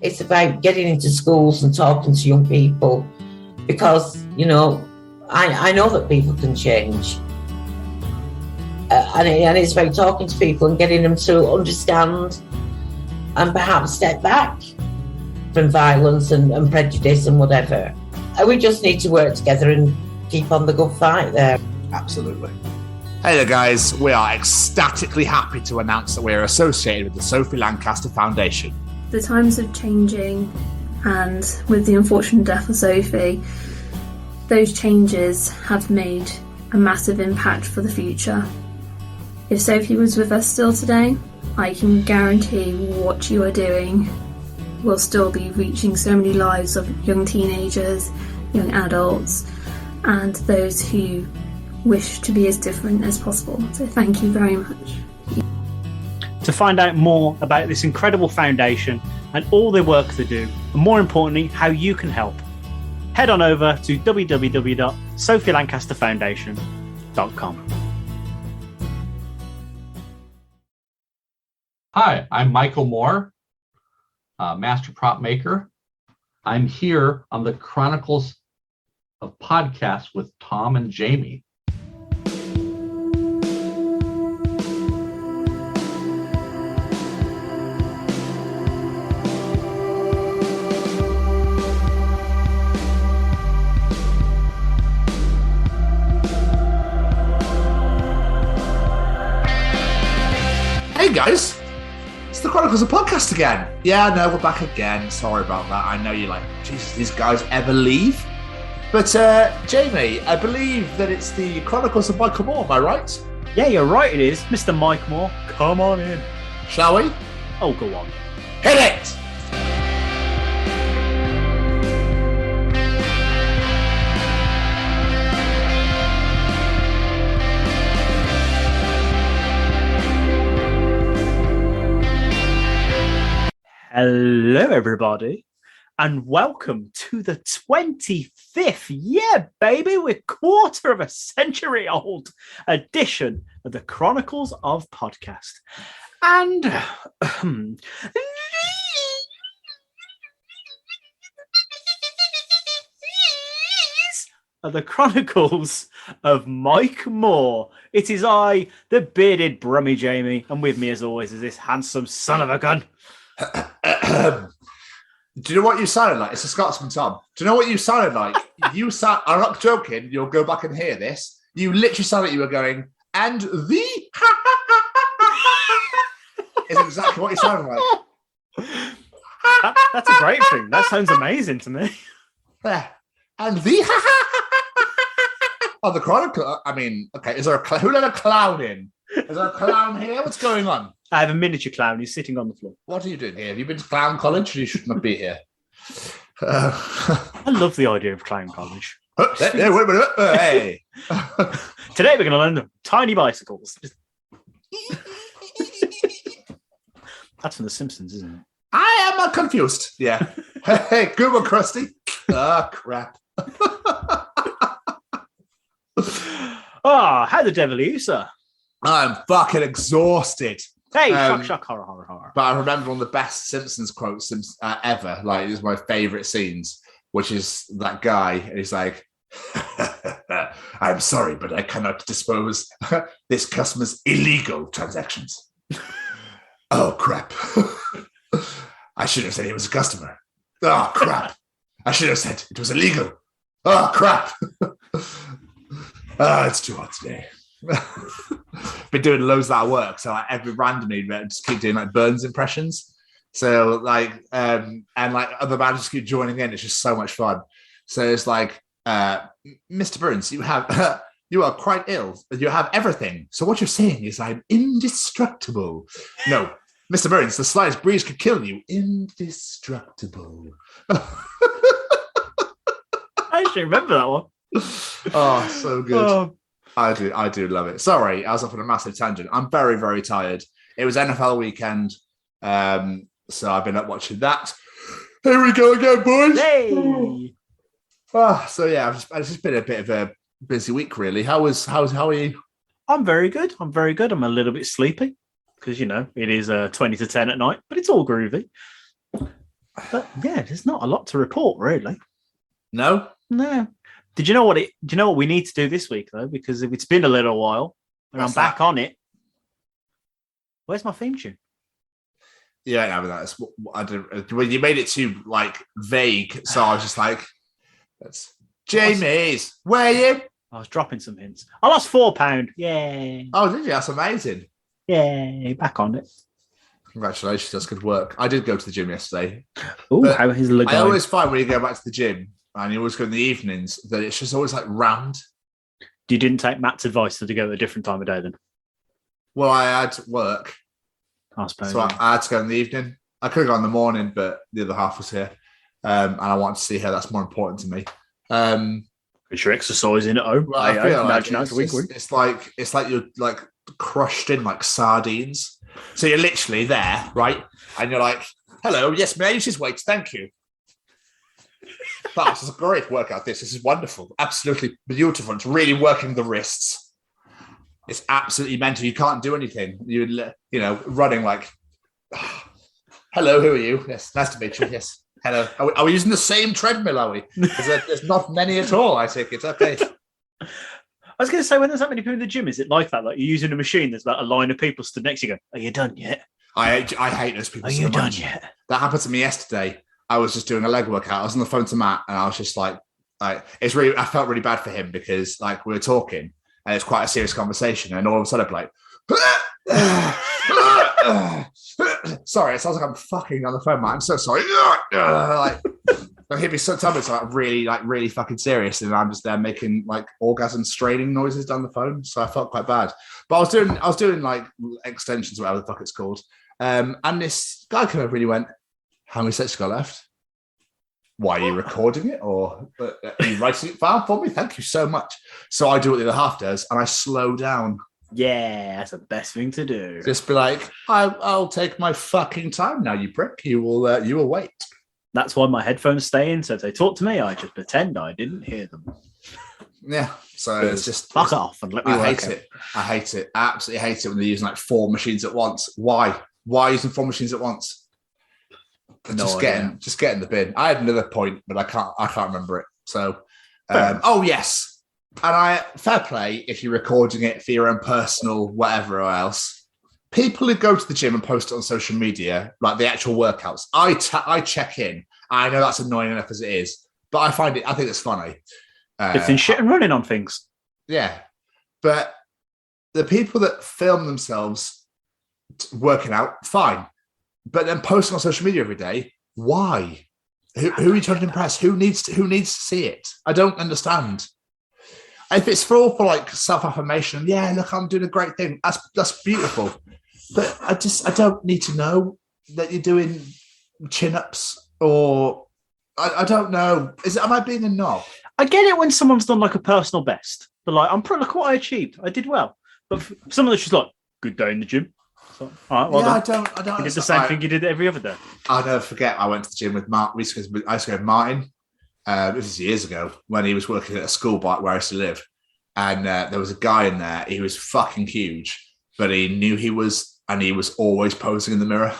It's about getting into schools and talking to young people because, you know, I know that people can change. And it's about talking to people and getting them to understand and perhaps step back from violence and prejudice and whatever. And we just need to work together and keep on the good fight there. Absolutely. Hey there, guys. We are ecstatically happy to announce that we are associated with the Sophie Lancaster Foundation. The times are changing, and with the unfortunate death of Sophie, those changes have made a massive impact for the future. If Sophie was with us still today, I can guarantee what you are doing will still be reaching so many lives of young teenagers, young adults, and those who wish to be as different as possible. So thank you very much. To find out more about this incredible foundation and all the work they do, and more importantly, how you can help, head on over to www.sophielancasterfoundation.com. Hi, I'm Michael Moore, master prop maker. I'm here on the Chronicles of Podcasts with Tom and Jamie. Hey, guys. It's the Chronicles of Podcast again. Yeah, no, we're back again. Sorry about that. I know you're like, Jesus, these guys ever leave? But, Jamie, I believe that it's the Chronicles of Michael Moore, am I right? Yeah, you're right, it is. Mr. Mike Moore, come on in. Shall we? Oh, go on. Hit it! Hello, everybody, and welcome to the 25th, yeah, baby, we're quarter of a century old edition of the Chronicles of Podcast. And these are the Chronicles of Mike Moore. It is I, the bearded Brummy Jamie, and with me as always is this handsome son of a gun. Do you know what you sounded like? It's a Scotsman, Tom. Do you know what you sounded like? I'm not joking. You'll go back and hear this. You literally sounded like you were going, and the is exactly what you sounded like. That's a great thing. That sounds amazing to me. Yeah. And the on the Chronicle. I mean, okay, is there who let a clown in? Is there a clown here? What's going on? I have a miniature clown. He's sitting on the floor. What are you doing here? Have you been to clown college? You should not be here. I love the idea of clown college. Hey. Today we're going to learn tiny bicycles. That's from The Simpsons, isn't it? I am confused. Yeah. Hey, good one, Krusty. Ah, crap. How the devil are you, sir? I'm fucking exhausted. Hey, shock, horror, horror, horror. But I remember one of the best Simpsons quotes ever. Like, it was my favorite scenes, which is that guy, and he's like, I'm sorry, but I cannot dispose this customer's illegal transactions. Oh, crap. I should have said he was a customer. Oh, crap. I should have said it was illegal. Oh, crap. It's too hot today. Been doing loads of that work, so like every randomly just keep doing like Burns impressions. So like and like other bands just keep joining in. It's just so much fun. So it's like, Mr. Burns, you have you are quite ill. You have everything. So what you're saying is I'm indestructible. No, Mr. Burns, the slightest breeze could kill you. Indestructible. I actually remember that one. Oh, so good. Oh. I do love it. Sorry, I was off on a massive tangent. I'm very, very tired. It was NFL weekend, so I've been up watching that. Here we go again, boys. Hey. So yeah, it's just been a bit of a busy week, really. How are you? I'm very good. I'm a little bit sleepy because, you know, it is 20 to 10 at night, but it's all groovy. But yeah, there's not a lot to report, really. No? No. Do you know what we need to do this week though? Because if it's been a little while and What's I'm back that? on it. Where's my theme tune? Yeah, I mean, that's I don't. Well, you made it too like vague, so I was just like, "That's Jamie's. Where are you?" I was dropping some hints. I lost £4. Yay! Oh, did you? That's amazing. Yay! Back on it. Congratulations, that's good work. I did go to the gym yesterday. Oh, But how is the I always find when you go back to the gym and you always go in the evenings that it's just always like rammed. You didn't take Matt's advice to go at a different time of day then? Well, I had work, I suppose. so I had to go in the evening. I could have gone in the morning, but the other half was here, and I wanted to see her. That's more important to me. Because you're exercising at home. Well, I feel like it's it's like you're like crushed in like sardines. So you're literally there, right? And you're like, "Hello, yes, may I use his weights? Thank you." This is a great workout. This is wonderful, absolutely beautiful. It's really working the wrists. It's absolutely mental. You can't do anything. You running like, "Hello, who are you? Yes, nice to meet you. Yes, hello. Are we using the same treadmill? Are we? There's not many at all. I think it's okay." I was going to say, when there's that many people in the gym, is it like that? Like you're using a machine, there's about a line of people stood next to you going, "Are you done yet? I hate those people. Are so you done much. yet?" That happened to me yesterday. I was just doing a leg workout. I was on the phone to Matt, and I was just like, I felt really bad for him because like we were talking, and it's quite a serious conversation, and all of a sudden, I'm like, sorry, it sounds like I'm fucking on the phone, Matt. I'm so sorry. He'd be so sometimes like really fucking serious, and I'm just there making like orgasm straining noises down the phone. So I felt quite bad. But I was doing like extensions, whatever the fuck it's called. And this guy came over and he went, "How many sets you got left? Why are you recording it? Or are you writing it down for me? Thank you so much." So I do what the other half does, and I slow down. Yeah, that's the best thing to do. Just be like, I'll take my fucking time now, you prick. You will wait. That's why my headphones stay in. So if they talk to me, I just pretend I didn't hear them. Yeah. So it's just fuck off and let me work. I hate it. I absolutely hate it when they're using like 4 machines at once. Why? Why using 4 machines at once? Just get in the bin. I had another point, but I can't remember it. So oh yes. And fair play if you're recording it for your own personal whatever or else. People who go to the gym and post it on social media, like the actual workouts, I check in. I know that's annoying enough as it is, but I think it's funny. Lifting shit and running on things. Yeah. But the people that film themselves working out, fine. But then posting on social media every day, why? Who are you trying to impress? Who needs to see it? I don't understand. If it's for like self-affirmation, yeah, look, I'm doing a great thing. That's beautiful. But I don't need to know that you're doing chin-ups or I don't know. Am I being a knob? I get it when someone's done like a personal best. They're like, look what I achieved. I did well. But some of that's just like, good day in the gym. So, all right, well done. I don't. You did the same thing you did every other day. I'll never forget. I went to the gym with Mark. I used to go with Martin. This was years ago when he was working at a school where I used to live, and there was a guy in there. He was fucking huge, but he knew he was, and he was always posing in the mirror.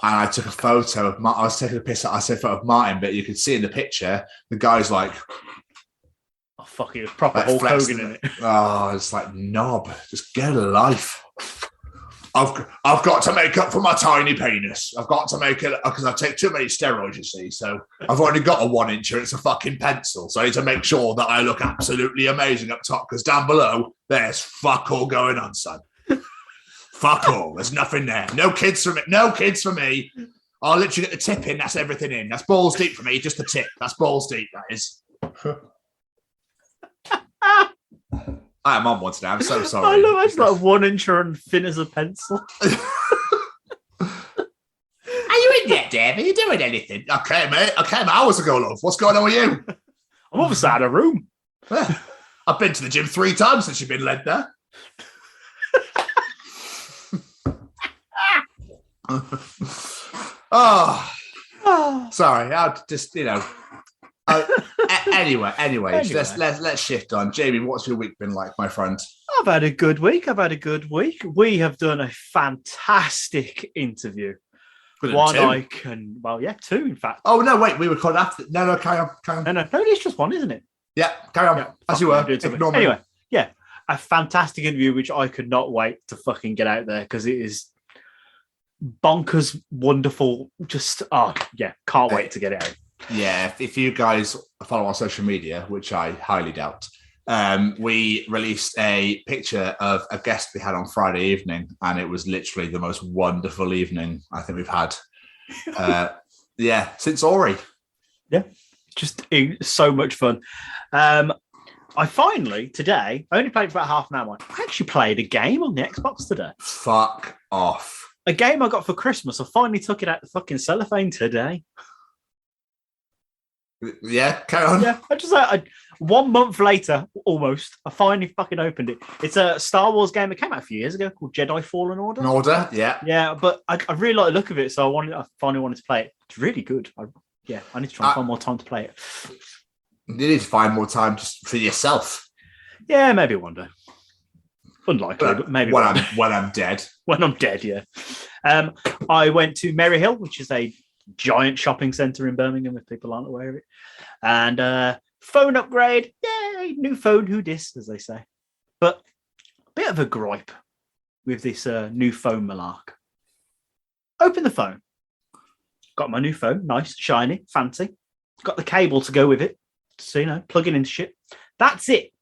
And I took a photo of Martin. I was taking a piss. I said photo of Martin, but you could see in the picture the guy's like, "Oh fuck, it was proper Hulk Hogan in it." Oh, it's like knob. Just get a life. I've got to make up for my tiny penis. I've got to make it because I take too many steroids, you see. So I've already got a 1 inch and it's a fucking pencil. So I need to make sure that I look absolutely amazing up top because down below there's fuck all going on, son. Fuck all. There's nothing there. No kids for me. No kids for me. I'll literally get the tip in. That's everything in. That's balls deep for me. Just the tip. That's balls deep. That is. I'm on one today. I'm so sorry. I know it's like 1 inch and thin as a pencil. Are you in yet, Dave? Are you doing anything? Okay, mate. I came hours ago, love. What's going on with you? I'm other side of the room. Yeah. I've been to the gym 3 times since you've been led there. Sorry. I just, anyway, let's shift on. Jamie, what's your week been like, my friend? I've had a good week. We have done a fantastic interview Good, one two. I can. Well, yeah, two in fact. Oh no, wait, we recorded after. No, carry on. No, it's just one, isn't it? Yeah, carry on. Yeah, As you were. doing something. Ignore me. Anyway, yeah, a fantastic interview which I could not wait to fucking get out there because it is bonkers, wonderful. Just can't wait to get it out. Yeah, if you guys follow our social media, which I highly doubt, we released a picture of a guest we had on Friday evening, and it was literally the most wonderful evening I think we've had. Since Ori. Yeah, just so much fun. I finally today I only played for about half an hour. I actually played a game on the Xbox today. Fuck off. A game I got for Christmas. I finally took it out the fucking cellophane today. Yeah, carry on. Yeah, I just 1 month later, almost, I finally fucking opened it. It's a Star Wars game that came out a few years ago called Jedi Fallen Order. An order, yeah. Yeah, but I really like the look of it, so I finally wanted to play it. It's really good. I need to try and find more time to play it. You need to find more time just for yourself. Yeah, maybe one day. Unlikely, but maybe when I'm dead. When I'm dead, yeah. I went to Merry Hill, which is a giant shopping centre in Birmingham, if people aren't aware of it. And phone upgrade. Yay, new phone, who dis, as they say. But a bit of a gripe with this new phone malark. Open the phone. Got my new phone, nice, shiny, fancy. Got the cable to go with it. So, plug it into shit. That's it.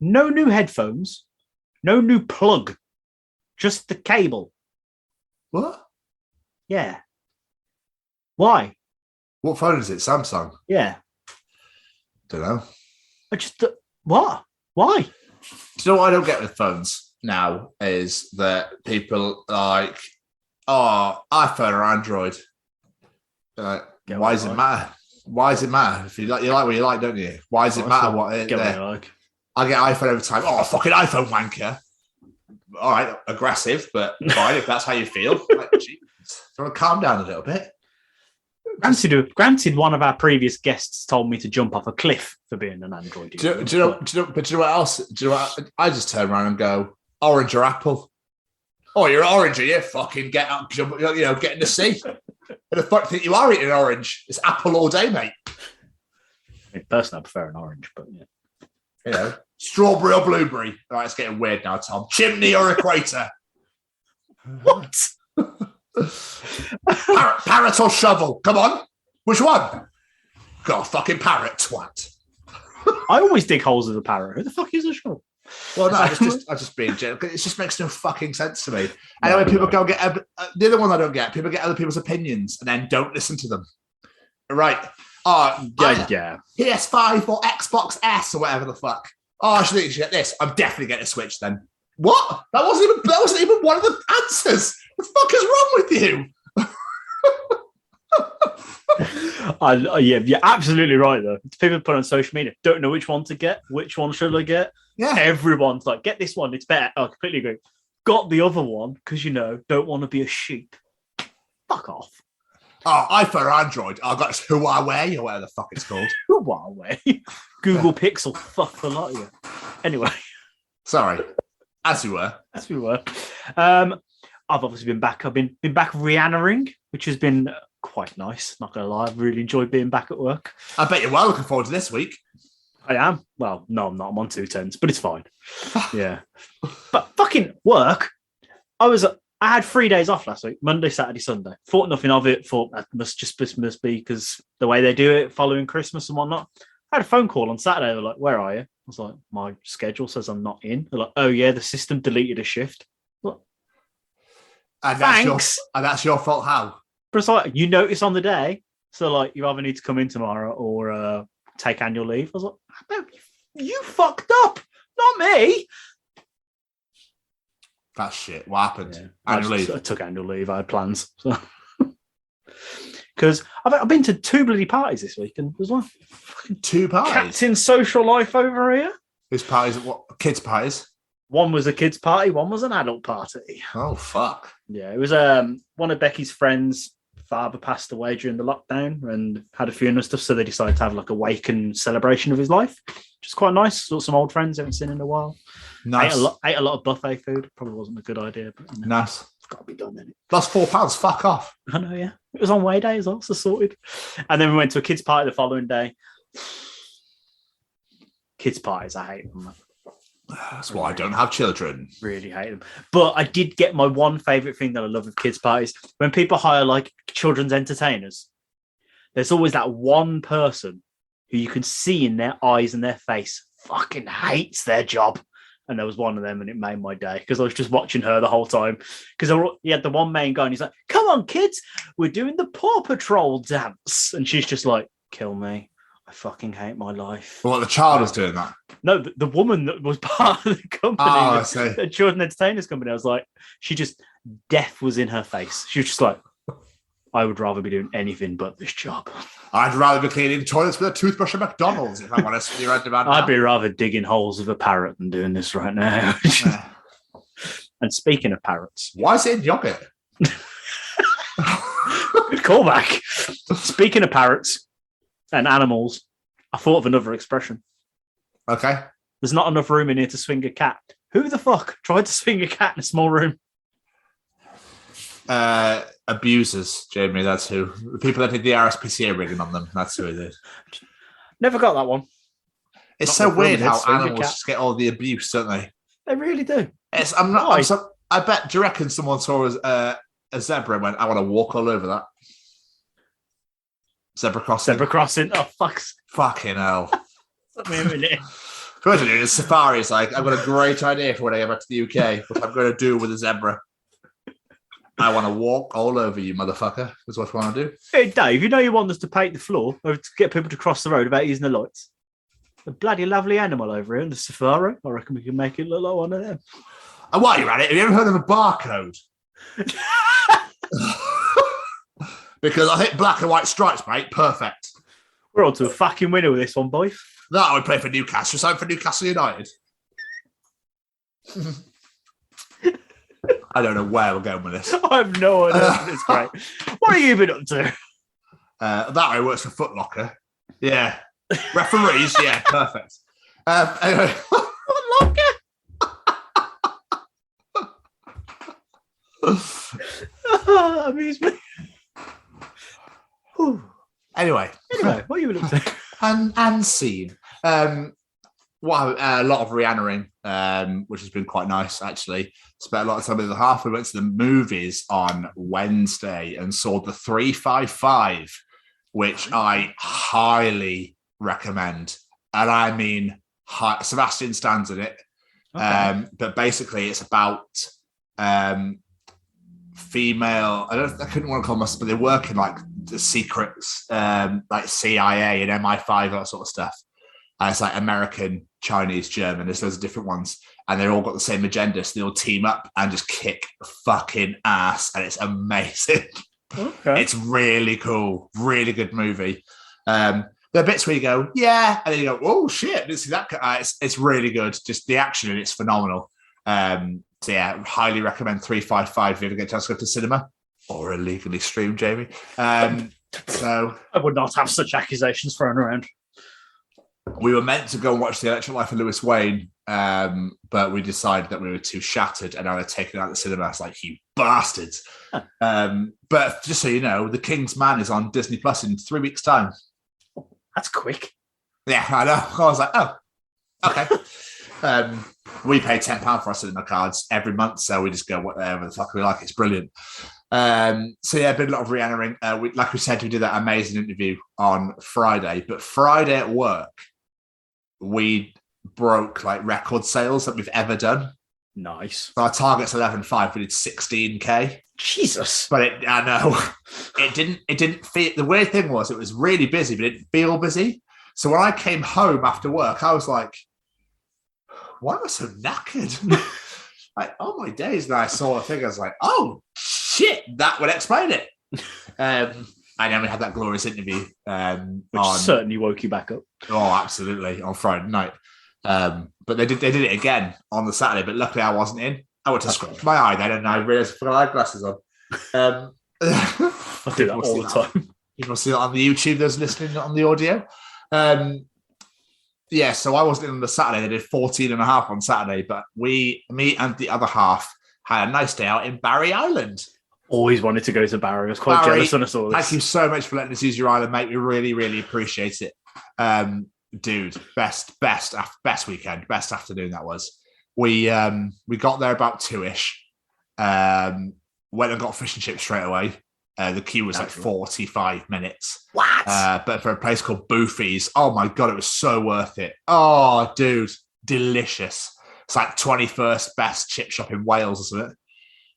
No new headphones. No new plug. Just the cable. What? Yeah. Why? What phone is it? Samsung? Yeah. Don't know. What? Why? Do you know what I don't get with phones now is that people are like, oh, iPhone or Android. Like, why does it matter? Why does it matter? If you like what you like, don't you? Why does it matter what it is? Like. I get iPhone every time. Oh, fucking iPhone wanker. All right, aggressive, but fine if that's how you feel. Like, geez, do you want to calm down a little bit? Granted, one of our previous guests told me to jump off a cliff for being an Android user. Do you know what else? Do you know what? I just turn around and go, orange or apple? Oh, you're orange, are you? Fucking get up, jump, get in the sea. Who the fuck think you are eating orange? It's apple all day, mate. Personally, I prefer an orange, but yeah. Strawberry or blueberry? All right, it's getting weird now, Tom. Chimney or equator? What? Parrot or shovel? Come on. Which one? Got a fucking parrot, twat. I always dig holes with a parrot. Who the fuck is a shovel? Well, no, I'm just being general. It just makes no fucking sense to me. And when people go get the other one I don't get, people get other people's opinions and then don't listen to them. Right. Yeah. PS5 or Xbox S or whatever the fuck. Oh, I should get this. I'm definitely getting a Switch then. What? That wasn't even one of the answers. What the fuck is wrong with you? You're absolutely right though. People put on social media, don't know which one to get. Which one should I get? Yeah. Everyone's like, get this one, it's better. I completely agree. Got the other one because don't want to be a sheep. Fuck off. Oh, iPhone or Android? I got Huawei or whatever the fuck it's called. Huawei. Google Pixel. Fuck the lot of you. Anyway. Sorry. As we were. I've obviously been back. I've been back Rihanna-ing, which has been quite nice. Not gonna lie, I've really enjoyed being back at work. I bet you're well looking forward to this week. I am. Well, no, I'm not. I'm on 210s, but it's fine. Yeah. But fucking work. I had 3 days off last week, Monday, Saturday, Sunday. Thought nothing of it. Thought that must be because the way they do it following Christmas and whatnot. I had a phone call on Saturday. They're like, where are you? I was like, my schedule says I'm not in. They're like, oh yeah, the system deleted a shift. What? And thanks. That's your fault. How? But it's like, you notice on the day. So like, you either need to come in tomorrow or take annual leave. I was like, no, you fucked up, not me. That shit. What happened? Yeah. Annual leave. I took annual leave. I had plans. Because I've been to 2 bloody parties this week, and there's one 2 parties. Captain social life over here. Whose parties? What kids' parties? One was a kids' party. One was an adult party. Oh fuck! Yeah, it was one of Becky's friends' father passed away during the lockdown and had a funeral and stuff, so they decided to have like a wake and celebration of his life, which is quite nice. Saw some old friends I haven't seen in a while. Nice. Ate a lot of buffet food. Probably wasn't a good idea, but nice. got to be done, innit? That's £4. Fuck off. I know, yeah. It was on Way Day as well, so sorted. And then we went to a kids' party the following day. Kids' parties, I hate them. That's why I don't have children. Really hate them. But I did get my one favourite thing that I love with kids' parties. When people hire like children's entertainers, there's always that one person who you can see in their eyes and their face fucking hates their job. And there was one of them, and it made my day because I was just watching her the whole time. Because he had the one main guy, and he's like, "Come on, kids, we're doing the Paw Patrol dance," and she's just like, "Kill me, I fucking hate my life." Well, the child was doing that. No, the woman that was part of the company, I see. the children entertainers company. I was like, she just death was in her face. She was just like, "I would rather be doing anything but this job." I'd rather be cleaning toilets with a toothbrush at McDonald's, if I'm honest with you right about now. I'd be rather digging holes with a parrot than doing this right now. And speaking of parrots, Why is it in yogurt? good callback. Speaking of parrots and animals, I thought of another expression. Okay. There's not enough room in here to swing a cat. Who the fuck tried to swing a cat in a small room? Abusers, Jamie, that's who. The people that did the RSPCA rigging on them, that's who it is. Never got that one. It's Not so enough room weird in here how to swing a animals cat. just get all the abuse, don't they? They really do. I bet, do you reckon someone saw a zebra and went, "I want to walk all over that"? Zebra crossing. Zebra crossing. Oh, fuck's. Fucking hell. Wait a minute. What I'm doing is safaris. Like, I've got a great idea for when I get back to the UK. What I'm going to do with a zebra. I want to walk all over you, motherfucker. That's what I want to do. Hey, Dave, you know you want us to paint the floor or to get people to cross the road without using the lights? A bloody lovely animal over here in the safari. I reckon we can make it look like one of them. And while you're at it, have you ever heard of a barcode? Because I hit black and white stripes, mate. Perfect. We're on to a fucking winner with this one, boy. That I would play for Newcastle. Sign for Newcastle United. I don't know where we're going with this. I have no idea. It's great. What have you been up to? That way works for Foot Locker. Yeah. Referees, yeah, perfect. Anyway. Amuse me. Anyway, what are you been up to? and scene. Well, a lot of Rihannaing, which has been quite nice, actually. Spent a lot of time with the half. We went to the movies on Wednesday and saw the 355, which I highly recommend. And I mean, Sebastian Stan's in it. Okay. But basically, it's about female. I couldn't want to call them, but they work in like the secrets, like CIA and MI5, that sort of stuff. And it's like American, Chinese, German. There's loads of different ones, and they've all got the same agenda. So they all team up and just kick fucking ass, and it's amazing. Okay. It's really cool, really good movie. There are bits where you go, yeah, and then you go, oh shit, didn't see that. It's really good. Just the action in it's phenomenal. So yeah, highly recommend 355 if you ever get a chance to go to cinema or illegally stream, Jamie. So I would not have such accusations thrown around. we were meant to go and watch The Electric Life of Lewis Wayne, but we decided that we were too shattered and now they're taking it out of the cinema. It's like, you bastards. But just so you know, The King's Man is on Disney Plus in 3 weeks' time. That's quick. Yeah, I know. I was like, oh, okay. We pay £10 for our cinema cards every month, so we just go whatever the fuck we like. It's brilliant. So yeah, been a lot of Rihanna. Like we said, we did that amazing interview on Friday, but Friday at work, we broke like record sales that we've ever done. Nice. So our target's 11.5. We did 16k. Jesus. But I know it didn't feel. The weird thing was it was really busy, but it didn't feel busy. So when I came home after work, I was like, why am I so knackered? Like, oh my days. And I saw a thing, I was like, oh shit, that would explain it. And then we had that glorious interview. Which certainly woke you back up. Oh, absolutely, on Friday night. But they did it again on the Saturday, but luckily I wasn't in. I went to scratch my eye then and I realised I forgot I had glasses on. I do that all the time. People see that on the YouTube, those listening on the audio. Yeah, so I wasn't in on the Saturday. They did 14 and a half on Saturday, but me and the other half had a nice day out in Barry Island. Always wanted to go to Barry. I was quite Barry, jealous when I saw this. Thank you so much for letting us use your island, mate. We really, really appreciate it. Dude, best weekend, best afternoon that was. We got there about 2ish. Went and got fish and chips straight away. The queue was like 45 minutes. What? But for a place called Boofy's, oh my God, it was so worth it. Oh, dude, delicious. It's like 21st best chip shop in Wales or something.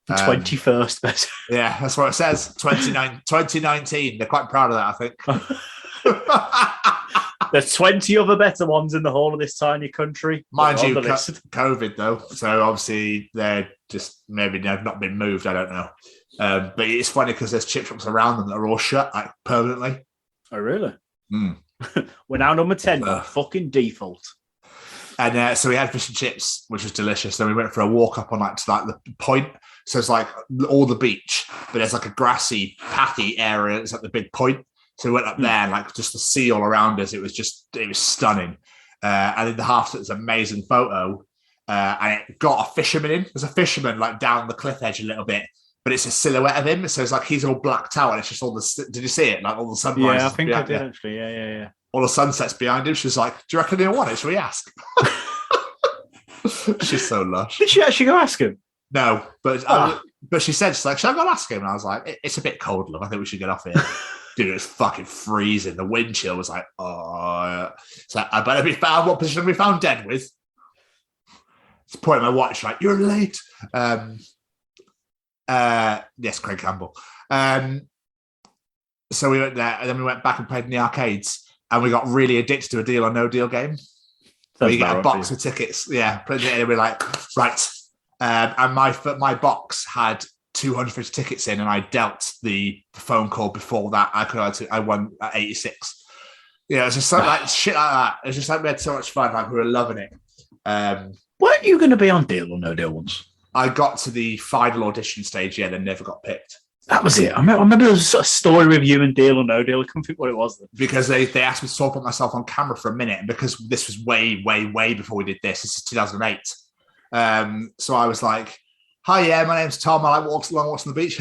21st best. Yeah, that's what it says. 2019. They're quite proud of that, I think. There's 20 other better ones in the whole of this tiny country. Mind you, COVID though. So obviously they're just maybe they've not been moved. I don't know. But it's funny because there's chip shops around them that are all shut like permanently. Oh, really? Mm. We're now number 10 by fucking default. And so we had fish and chips, which was delicious. Then we went for a walk up on to the point. So it's like all the beach, but there's like a grassy, pathy area. It's at the big point. So we went up there and like just the sea all around us. It was stunning. And in the half, there's an amazing photo. And it got a fisherman in. There's a fisherman like down the cliff edge a little bit, but it's a silhouette of him. So it's like he's all blacked out and it's just all the, did you see it? Like all the sunrises. Yeah, I think I did actually. Yeah. All the sunsets behind him. She's like, do you reckon he'll want it? Shall we ask? She's so lush. Did she actually go ask him? No, but she said, she's like, should I go and ask him? And I was like, it's a bit cold, love. I think we should get off here. Dude, it was fucking freezing. The wind chill was like, oh. It's like, I better be found. What position we found dead with? It's pointing at my watch, like, you're late. Yes, Craig Campbell. So we went there, and then we went back and played in the arcades, and we got really addicted to a Deal or No Deal game. So you get a box of tickets. Yeah, put it in, and we're like, right. And my box had 250 tickets in, and I dealt the phone call before that. I won at 86. Yeah, it's just something like shit like that. It's just like we had so much fun. Like we were loving it. Weren't you going to be on Deal or No Deal once? I got to the final audition stage, yeah, then never got picked. That was it. I remember there was a story with you and Deal or No Deal. I can't think what it was then. Because they asked me to talk about myself on camera for a minute, and because this was way, way, way before we did this. This is 2008. So I was like, hi, yeah, my name's Tom. I like long walks on the beach.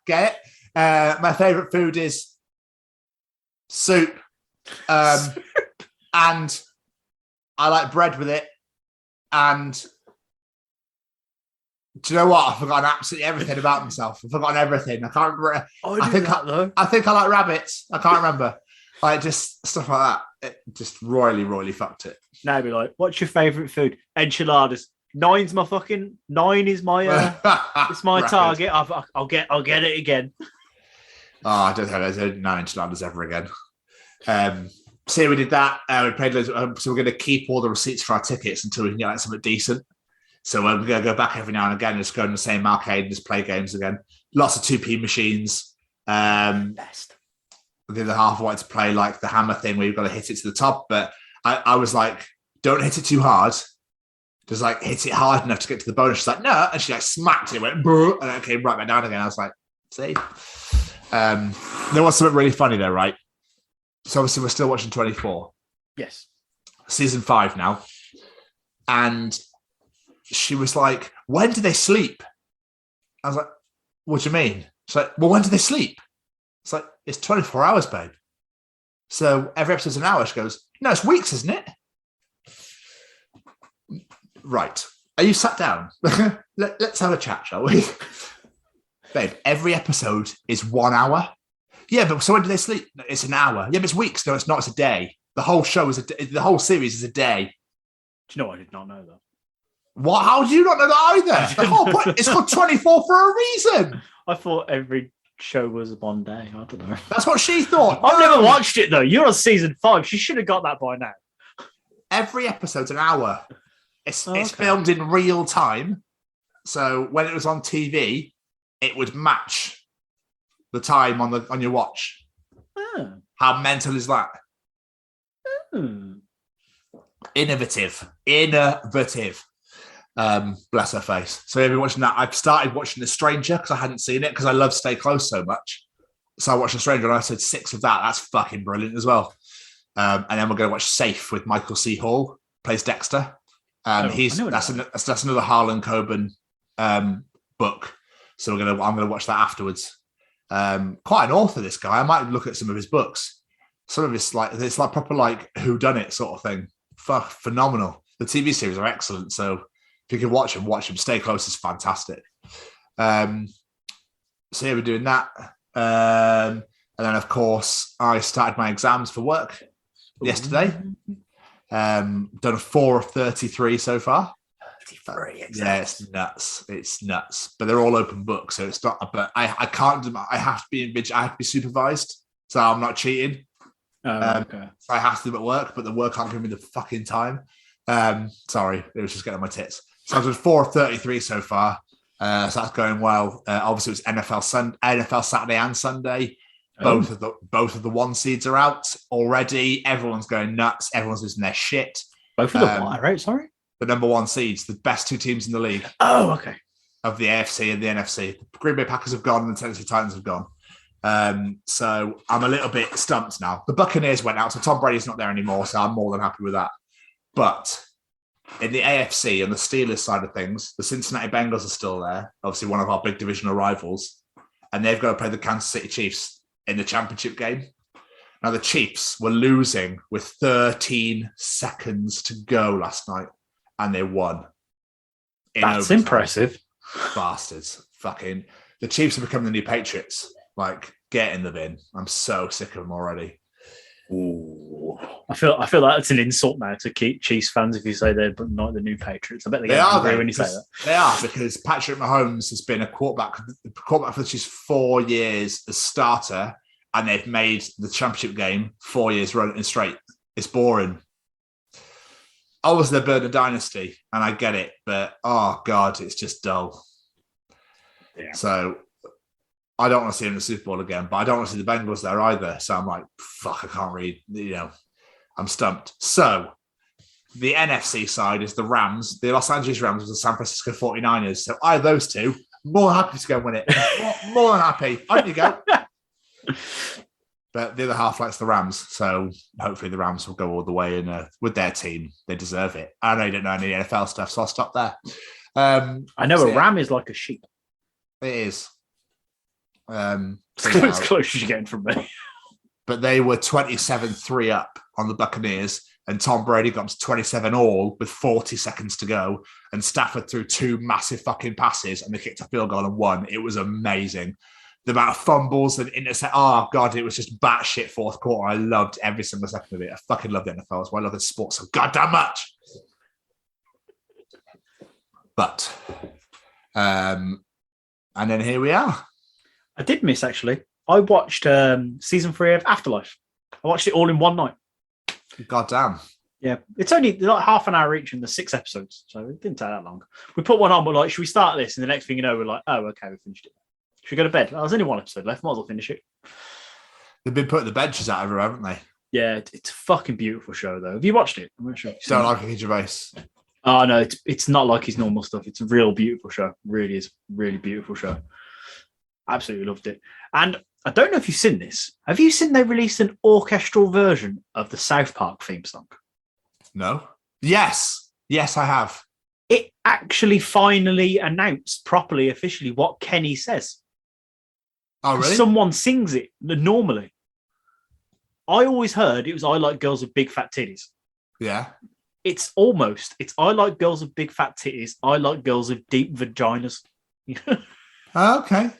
Get it? My favourite food is soup. And I like bread with it. And do you know what? I've forgotten absolutely everything about myself. I've forgotten everything. I can't remember. I think I like rabbits. I can't remember. Like just stuff like that. It just royally fucked it. Now I'd be like, what's your favourite food? Enchiladas. Nine is my it's my target. I'll get it again. Oh, I don't think there's no enchiladas ever again. So we did that. We played loads. So we're going to keep all the receipts for our tickets until we can get like something decent. So we're going to go back every now and again and just go in the same arcade and just play games again. Lots of 2p machines. Best. The other half wanted to play like the hammer thing where you've got to hit it to the top, but I was like, don't hit it too hard. Just like hit it hard enough to get to the bonus. She's like, no, and she like smacked it, it went, and then it came right back down again. I was like, see. There was something really funny there, right? So obviously we're still watching 24. Yes. Season 5 now. And she was like, when do they sleep? I was like, what do you mean? She's like, well, when do they sleep? It's like, it's 24 hours, babe. So every episode's an hour. She goes, no, it's weeks, isn't it? Right. Are you sat down? Let's have a chat, shall we? Babe, every episode is 1 hour. Yeah, but so when do they sleep? It's an hour. Yeah, but it's weeks. No, it's not. It's a day. The whole show is the whole series is a day. Do you know, I did not know that. What? How do you not know that either? The whole point, it's called 24 for a reason. I thought every show was 1 day. I don't know. That's what she thought. I've never watched it though. You're on season 5. She should have got that by now. Every episode's an hour. It's filmed in real time. So when it was on TV, it would match the time on your watch. Oh. How mental is that? Innovative. Bless her face. So I've been watching that. I've started watching The Stranger because I hadn't seen it because I love Stay Close so much. So I watched The Stranger and I said 6 of that. That's fucking brilliant as well. And then we're going to watch Safe with Michael C. Hall, plays Dexter. That's another Harlan Coben book. So I'm gonna watch that afterwards. Quite an author, this guy. I might look at some of his books. Some of it's like proper like whodunit sort of thing. Phenomenal. The TV series are excellent. So if you can watch them, watch them. Stay Close is fantastic. So yeah, we're doing that. And then of course I started my exams for work yesterday. Done a 4 of 33 so far. 33 exams. Yeah, it's nuts. It's nuts. But they're all open books, so it's not. But I can't do. I have to be supervised, so I'm not cheating. Okay. So I have to do it at work, but the work can't give me the fucking time. Sorry, it was just getting on my tits. So I've done 4 of 33 so far. So that's going well. Obviously, it was NFL Saturday and Sunday. Both of the 1 seeds are out already. Everyone's going nuts. Everyone's losing their shit. Both of the what? Right? Sorry. The number 1 seeds, the best 2 teams in the league. Oh, okay. Of the AFC and the NFC. The Green Bay Packers have gone and the Tennessee Titans have gone. So I'm a little bit stumped now. The Buccaneers went out, so Tom Brady's not there anymore, so I'm more than happy with that. But in the AFC and the Steelers side of things, the Cincinnati Bengals are still there, obviously one of our big divisional rivals, and they've got to play the Kansas City Chiefs in the championship game. Now, the Chiefs were losing with 13 seconds to go last night, and they won. That's overtime. impressive. Bastards. Fucking. The Chiefs have become the new Patriots. Like, get in the bin. I'm so sick of them already. Ooh. I feel like that's an insult now to keep Chiefs fans if you say they're not the new Patriots. I bet they are when you say that. They are, because Patrick Mahomes has been a quarterback for the Chiefs 4 years as starter, and they've made the championship game 4 years running straight. It's boring. Obviously, they're building a dynasty, and I get it, but oh god, it's just dull. Yeah. So I don't want to see them in the Super Bowl again, but I don't want to see the Bengals there either. So I'm like, fuck, I can't read. I'm stumped. So the NFC side is the Rams, the Los Angeles Rams, and the San Francisco 49ers. So I have those two. More than happy to go and win it. more than happy. On you go. But the other half likes the Rams. So hopefully the Rams will go all the way in with their team. They deserve it. I know you don't know any NFL stuff, so I'll stop there. I know a ram is like a sheep. It is. It's as close as you're getting from me. But they were 27-3 up on the Buccaneers, and Tom Brady got to 27 all with 40 seconds to go, and Stafford threw 2 massive fucking passes, and they kicked a field goal and won. It was amazing. The amount of fumbles and intercept. Oh, God, it was just batshit fourth quarter. I loved every single second of it. I fucking love the NFL. That's why I love the sport so goddamn much. But, and then here we are. I did miss, actually. I watched season 3 of Afterlife. I watched it all in one night. God damn. Yeah, it's only like half an hour each and there's 6 episodes, so it didn't take that long. We put one on, we're like, should we start this? And the next thing you know, we're like, oh, okay, we finished it. Should we go to bed? There's only 1 episode left, might as well finish it. They've been putting the benches out everywhere, haven't they? Yeah, it's a fucking beautiful show, though. Have you watched it? I'm not sure. Don't like Ricky Gervais. Oh, no, it's not like his normal stuff. It's a real beautiful show. Really is. Really beautiful show. Absolutely loved it. And I don't know if you've seen this. Have you seen they released an orchestral version of the South Park theme song? No. Yes. Yes, I have. It actually finally announced properly, officially, what Kenny says. Oh, really? Someone sings it normally. I always heard it was I like girls with big fat titties. Yeah. It's I like girls with big fat titties. I like girls with deep vaginas. Okay.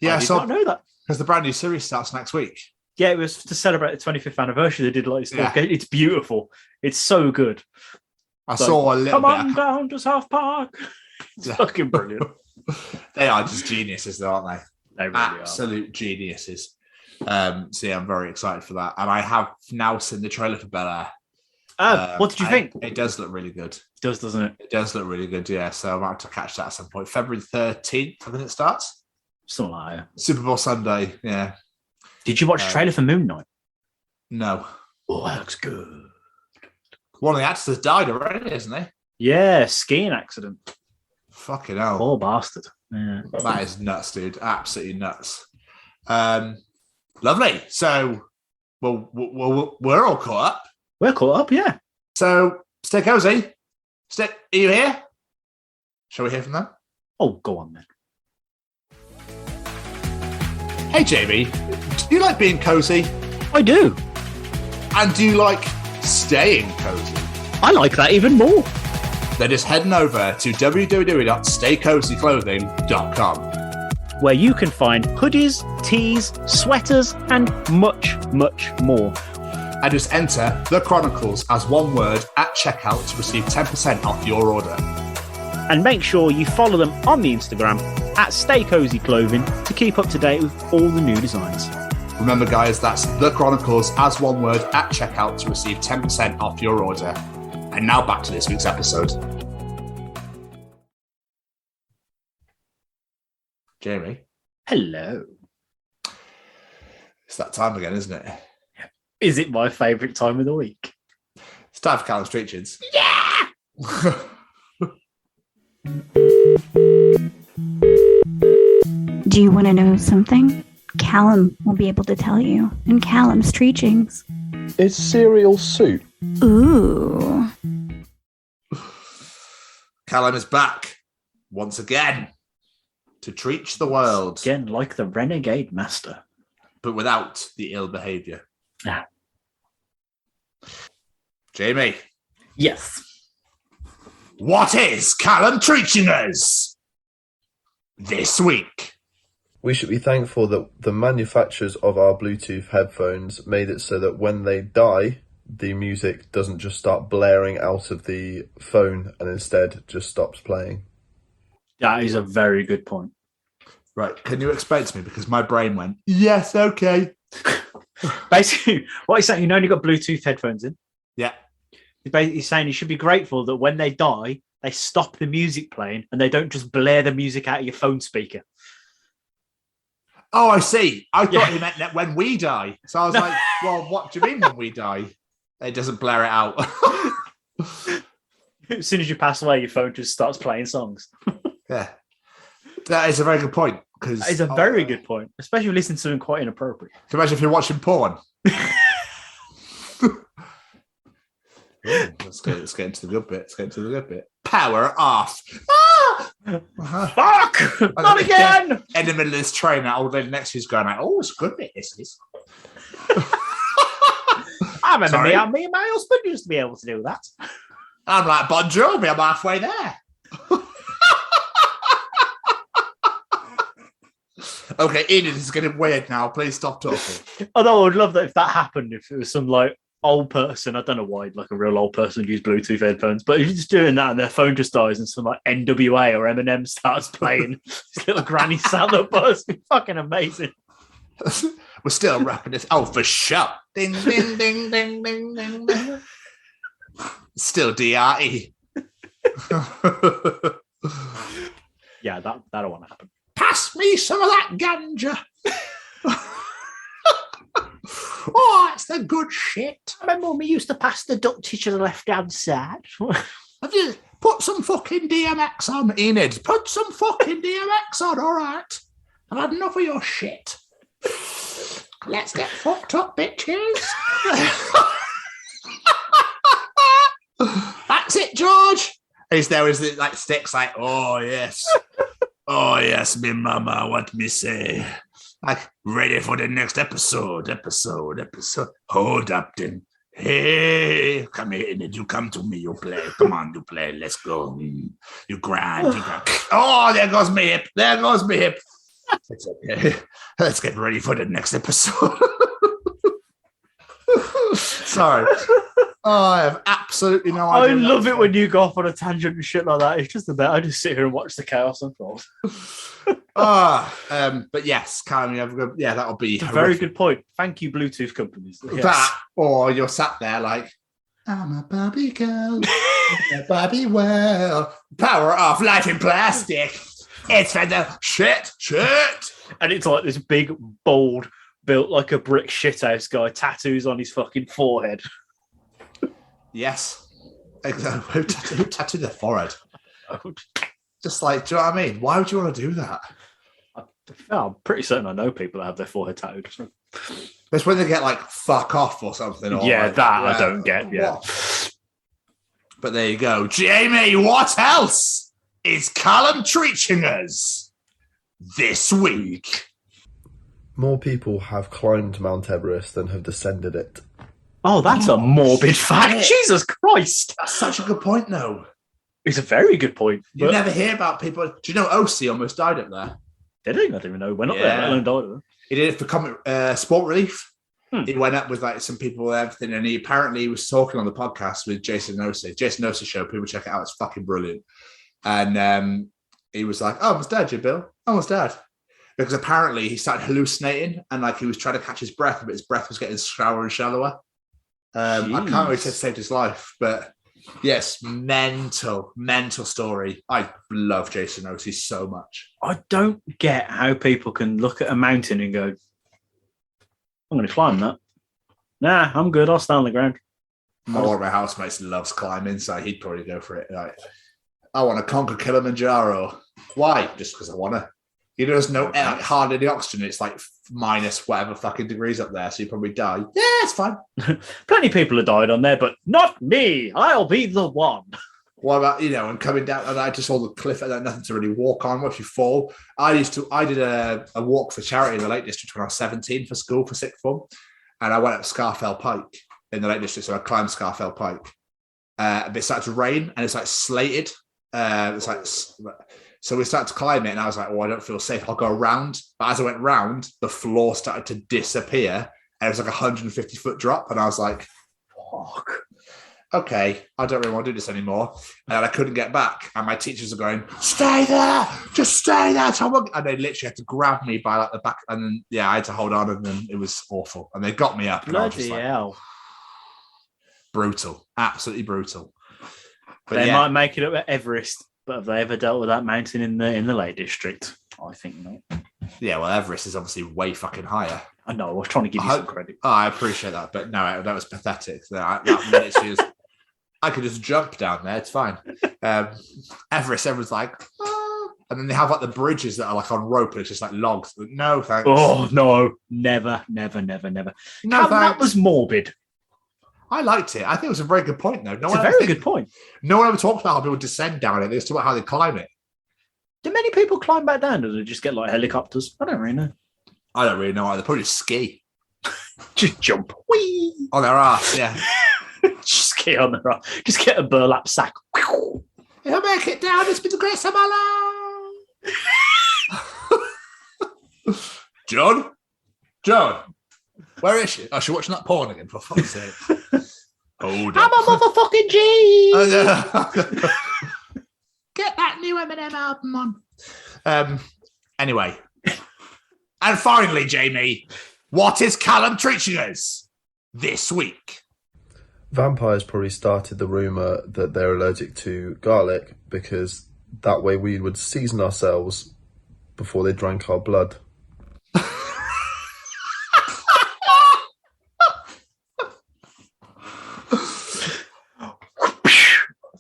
Yeah, I did not know that. Because the brand new series starts next week. Yeah, it was to celebrate the 25th anniversary. They did like this. Yeah. It's beautiful. It's so good. I saw a little Come on down to South Park. It's fucking brilliant. They are just geniuses, though, aren't they? They really Absolute geniuses. So yeah, I'm very excited for that. And I have now seen the trailer for Bel Air. What did you think? It does look really good. It does, doesn't it? It does look really good, yeah. So I might have to catch that at some point. February 13th, I think it starts. Something like that. Super Bowl Sunday, yeah. Did you watch the trailer for Moon Knight? No. Oh, that looks good. One of the actors died already, isn't he? Yeah, skiing accident. Fucking hell. Poor bastard. Yeah. That is nuts, dude. Absolutely nuts. Lovely. So, well, we're all caught up. We're caught up, yeah. So, stay cozy. Are you here? Shall we hear from them? Oh, go on then. Hey, Jamie, do you like being cozy? I do. And do you like staying cozy? I like that even more. Then just heading over to www.staycozyclothing.com, where you can find hoodies, tees, sweaters, and much, much more. and just enter The Chronicles as one word at checkout to receive 10% off your order. And make sure you follow them on the Instagram at Stay Cozy Clothing to keep up to date with all the new designs. Remember, guys, that's The Chronicles as one word at checkout to receive 10% off your order. And now back to this week's episode. Jamie. Hello. It's that time again, isn't it? Is it my favourite time of the week? It's time for Callum's Treachins. Yeah! Do you want to know something? Callum will be able to tell you in Callum's Treachings. Is cereal soup? Ooh. Callum is back once again to treach the world, Again, like the Renegade Master. but without the ill behaviour. Ah. Jamie, Yes. what is Callum treaching us this week? We should be thankful that the manufacturers of our Bluetooth headphones made it so that when they die, the music doesn't just start blaring out of the phone and instead just stops playing. That is a very good point. Right, can you explain to me? Because my brain went, yes, okay. Basically, what he's saying, you know, you got Bluetooth headphones in. Yeah. He's saying you should be grateful that when they die, they stop the music playing and they don't just blare the music out of your phone speaker. Oh, I see. I thought Yeah. he meant that when we die. So I was like, well, what do you mean when we die? It doesn't blare it out. As soon as you pass away, your phone just starts playing songs. Yeah. That is a very good point. That is a very good point, especially if you listen to something quite inappropriate. Can you imagine if you're watching porn? Let's get into the good bit. Power off. Fuck! Not again! In the middle of this train, that old lady next to you's going like, oh, it's a good bit, this is. I remember Sorry? me and my husband used to be able to do that. I'm like, Bon Jovi, I'm halfway there. Okay, Enid, this is getting weird now. Please stop talking. Although I would love that if that happened, if it was some like old person, I don't know why like a real old person would use Bluetooth headphones, but if you're just doing that and their phone just dies and some like NWA or Eminem starts playing this little granny sound that buzz, it'd be fucking amazing. We're still wrapping this. Oh, for sure. Ding, ding, ding, ding, ding, ding, ding. Still DRE. Yeah, that don't want to happen. Pass me some of that ganja. Oh, it's the good shit. I remember when we used to pass the Dutch to the left-hand side. Have you put some fucking DMX on, Enid? Put some fucking DMX on, all right? I've had enough of your shit. Let's get fucked up, bitches. That's it, George. Is there it like sticks like, oh yes, me mama, what me say? Like ready for the next episode. Hold up then. Hey, come here, Enid. You come to me, you play. Come on, you play. Let's go. You grind. Oh, there goes my hip. It's okay. Let's get ready for the next episode. Sorry. Oh, I have absolutely no I idea. love it when you go off on a tangent and shit like that. It's just I just sit here and watch the chaos unfold. But yes, Callum, you have a good, yeah, that'll be It's a very good point. Thank you, Bluetooth companies. Yes. That, or you're sat there like, I'm a Barbie girl, a Barbie world, power off life in plastic. It's for the shit. And it's like this big, bold, built like a brick shithouse guy, tattoos on his fucking forehead. Yes. Who tattooed their forehead? Just like, do you know what I mean? Why would you want to do that? I'm pretty certain I know people that have their forehead tattooed. That's when they get like fuck off or something. Or Yeah, like, that I don't get. Yeah. What? But there you go. Jamie, what else is Callum treaching us this week? More people have climbed Mount Everest than have descended it. Oh, that's a morbid fact. Jesus Christ. That's such a good point, though. It's a very good point. You never hear about people. Do you know OC almost died up there? Did he? I didn't even know. Went up there, let alone died. He did it for comic sport relief. Hmm. He went up with like some people and everything, and he apparently was talking on the podcast with Jason Nosey. Jason Nosey show, people check it out. It's fucking brilliant. And he was like, "Oh, I almost died, you Bill. I almost died." Because apparently he started hallucinating and like he was trying to catch his breath, but his breath was getting shallower and shallower. I can't really say it saved his life, but yes, mental story. I love Jason Nosey so much. I don't get how people can look at a mountain and go, I'm going to climb that. Nah, I'm good. I'll stand on the ground. One of my housemates loves climbing, so he'd probably go for it. Like, I want to conquer Kilimanjaro. Why? Just because I want to. You know, there's no hardly any oxygen. It's like minus whatever fucking degrees up there, so you probably die. Yeah, it's fine. Plenty of people have died on there, but not me. I'll be the one. What about, and coming down, and I just saw the cliff and had nothing to really walk on. What if you fall? I did a walk for charity in the Lake District when I was 17 for school for sixth form, and I went up Scarfell Pike in the Lake District, so I climbed Scarfell Pike. But it started to rain, and it's like slated. It's like, so we started to climb it, and I was like, "Oh, I don't feel safe. I'll go around." But as I went round, the floor started to disappear, and it was like 150-foot drop, and I was like, "Fuck." Okay, I don't really want to do this anymore. And I couldn't get back. And my teachers are going, "Stay there, just stay there." And they literally had to grab me by like the back. And then, I had to hold on. And then it was awful. And they got me up. And I was just like, hell. Brutal, absolutely brutal. But they might make it up at Everest, but have they ever dealt with that mountain in the Lake District? I think not. Yeah, well, Everest is obviously way fucking higher. I know, I was trying to give you some credit. Oh, I appreciate that. But no, that was pathetic. That literally is... I could just jump down there. It's fine. Everest, everyone's like, and then they have like the bridges that are like on rope and it's just like logs. No, thanks. Oh, no. Never. No, that was morbid. I liked it. I think it was a very good point, though. It's a very good point. No one ever talks about how people descend down it. They just talk about how they climb it. Do many people climb back down, or do they just get like helicopters? I don't really know. I don't really know either. They probably just ski. Just jump. Whee! On their ass, yeah. Just ski on their ass. Just get a burlap sack. If I make it down, it's been the grace of my life. John, where is she? Oh, she's watching that porn again, for fuck's sake. Hold on. I'm a motherfucking G. Get that new Eminem album on. Anyway. And finally, Jamie, what is Callum treaching us this week? Vampires probably started the rumour that they're allergic to garlic because that way we would season ourselves before they drank our blood.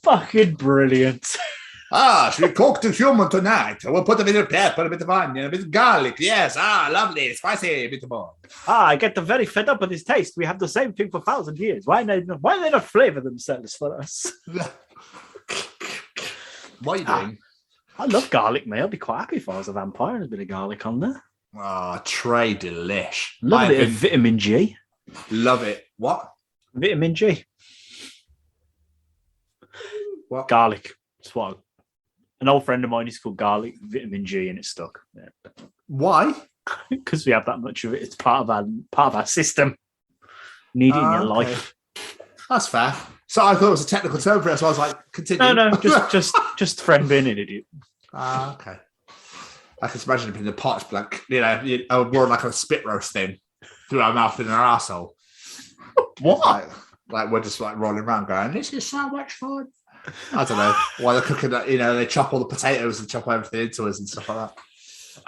Fucking brilliant. Should we cook the human tonight? We'll put a bit of pepper, a bit of onion, a bit of garlic. Yes, lovely, spicy, a bit more. I get very fed up with this taste. We have the same thing for 1,000 years. Why do they not flavour themselves for us? What are you doing? I love garlic, mate. I'd be quite happy if I was a vampire and a bit of garlic on there. Trey delish. Love a bit of vitamin G. Love it. What? Vitamin G. What? Garlic. That's what an old friend of mine used to call garlic vitamin G, and it stuck. Yeah. Why? Because we have that much of it. It's part of our system. Need it in your life. That's fair. So I thought it was a technical term for it, so I was like, continue. No, just friend being an idiot. Okay. I can imagine it in the pot, like, more like a spit roast thing through our mouth and our arsehole. What? Like we're just like rolling around going, this is so much fun. I don't know why they're cooking that. They chop all the potatoes and chop everything into us and stuff like that.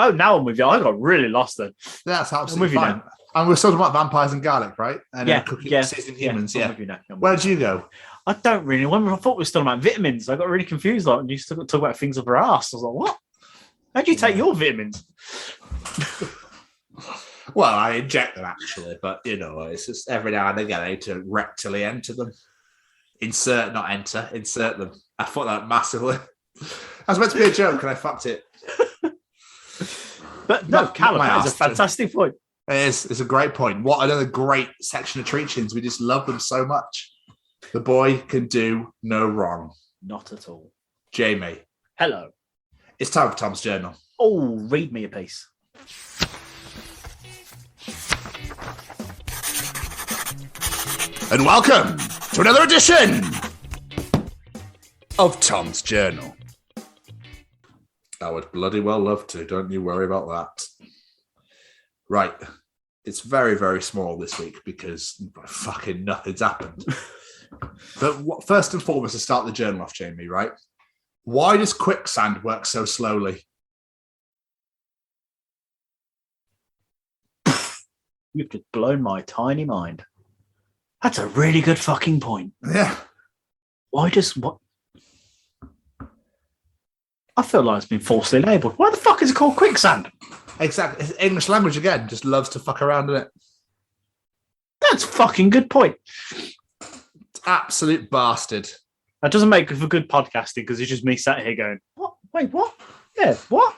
Oh, now I'm with you. I got really lost then. That's absolutely fine. And we're talking about vampires and garlic, right? And seasoning humans. Yeah. Where did you go? I don't really. I thought we were still about vitamins. I got really confused. Like, when you talk about things up our ass. I was like, what? How'd you take your vitamins? Well, I inject them actually, but it's just every now and again I need to rectally enter them. Insert, not enter. Insert them. I thought that massively. was meant to be a joke and I fucked it. But no, Callum, my that is a ass, fantastic point. It is. It's a great point. What another great section of treachings. We just love them so much. The boy can do no wrong. Not at all. Jamie. Hello. It's time for Tom's Journal. Oh, read me a piece. And welcome to another edition of Tom's Journal. I would bloody well love to. Don't you worry about that. Right. It's very, very small this week because fucking nothing's happened. But first and foremost, to start the journal off, Jamie, right? Why does quicksand work so slowly? You've just blown my tiny mind. That's a really good fucking point. Yeah. Why does what? I feel like it's been falsely labelled. Why the fuck is it called quicksand? Exactly. It's English language again. Just loves to fuck around in it. That's a fucking good point. It's absolute bastard. That doesn't make for good podcasting because it's just me sat here going, what? Wait, what? Yeah, what?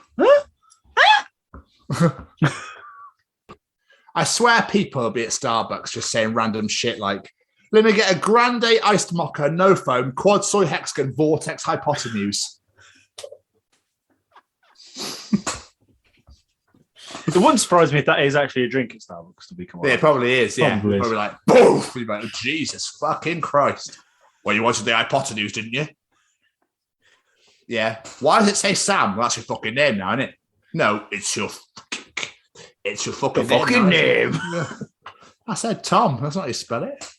Huh? I swear people will be at Starbucks just saying random shit like, let me get a grande iced mocha, no foam, quad soy hexagon, vortex hypotenuse. It wouldn't surprise me if that is actually a drink at Starbucks, to be Yeah, it probably is. Yeah, probably like, boof! You're like, Jesus fucking Christ. Well, you wanted the hypotenuse, didn't you? Yeah. Why does it say Sam? Well, that's your fucking name now, isn't it? No, it's your fucking name. I said Tom. That's not how you spell it.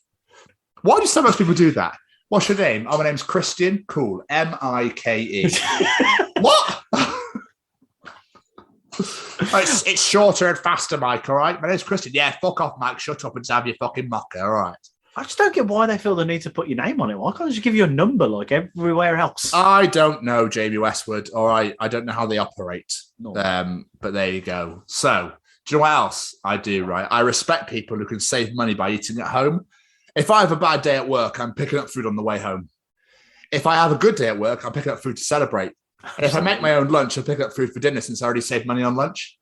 Why do so much people do that? What's your name? Oh, my name's Christian. Cool. M-I-K-E. What? It's shorter and faster, Mike, all right? My name's Christian. Yeah, fuck off, Mike. Shut up and have your fucking mocha, all right? I just don't get why they feel the need to put your name on it. Why can't they just give you a number like everywhere else? I don't know, Jamie Westwood, all right? I don't know how they operate. No. But there you go. So, do you know what else I do, right? I respect people who can save money by eating at home. If I have a bad day at work, I'm picking up food on the way home. If I have a good day at work, I'm picking up food to celebrate. And if I make my own lunch, I'll pick up food for dinner since I already saved money on lunch.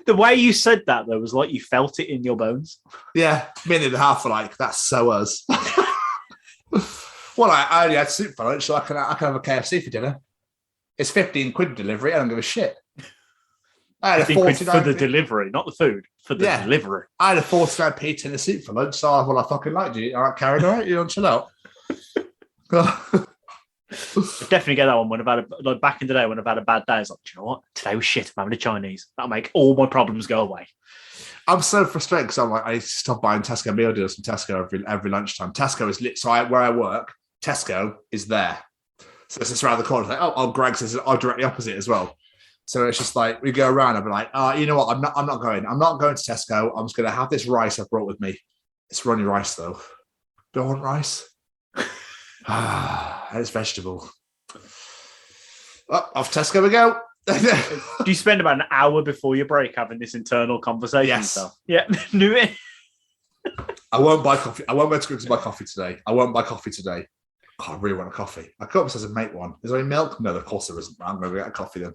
The way you said that, though, was like you felt it in your bones. Yeah, me and the half were like, that's so us. Well, I only had soup for lunch, so I can have a KFC for dinner. It's 15 quid delivery. I don't give a shit. I had a 49 for the delivery, not the food, for the delivery. I had a 49p tin of soup for lunch, so I fucking liked you. All right, carried all right. You don't chill out. I definitely get that one when I've had like back in the day when I've had a bad day. It's like, do you know what? Today was shit. I'm having a Chinese. That'll make all my problems go away. I'm so frustrated because I'm like, I need to stop buying Tesco meal deals from Tesco every lunchtime. Tesco is lit. So where I work, Tesco is there. So it's just around the corner. It's like, oh, Greg's is directly opposite as well. So it's just like we go around. I'll be like, you know what? I'm not going. I'm not going to Tesco. I'm just going to have this rice I brought with me. It's runny rice though. Do I want rice? And it's vegetable. Oh, off Tesco we go. Do you spend about an hour before your break having this internal conversation? Yes. Stuff? Yeah. Knew it. I won't buy coffee. I won't go to buy coffee today. I won't buy coffee today. God, I really want a coffee. I could upstairs and make one. Is there any milk? No, of course there isn't. I'm going to get a coffee then.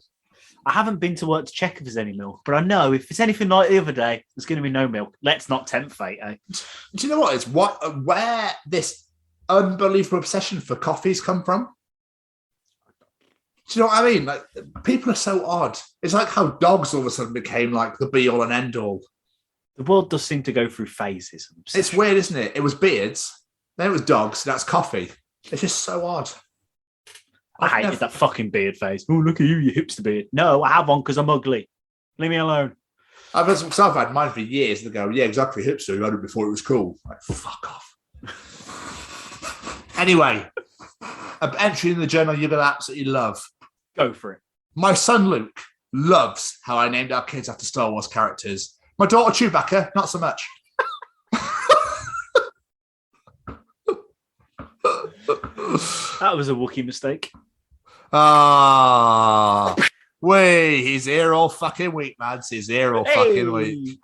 I haven't been to work to check if there's any milk, but I know if it's anything like the other day, there's going to be no milk. Let's not tempt fate, eh? Do you know what? It's where this unbelievable obsession for coffees come from? Do you know what I mean? Like, people are so odd. It's like how dogs all of a sudden became like the be all and end all. The world does seem to go through phases. It's weird, isn't it? It was beards, then it was dogs, that's coffee. It's just so odd. I hated that fucking beard phase. Oh, look at you hipster beard. No, I have one because I'm ugly. Leave me alone. I've had mine for years and they go, yeah, exactly, hipster. You had it before it was cool. Like, fuck off. Anyway, an entry in the journal you're going to absolutely love. Go for it. My son Luke loves how I named our kids after Star Wars characters. My daughter Chewbacca, not so much. That was a Wookiee mistake. He's here all fucking week, lads. He's here all fucking week.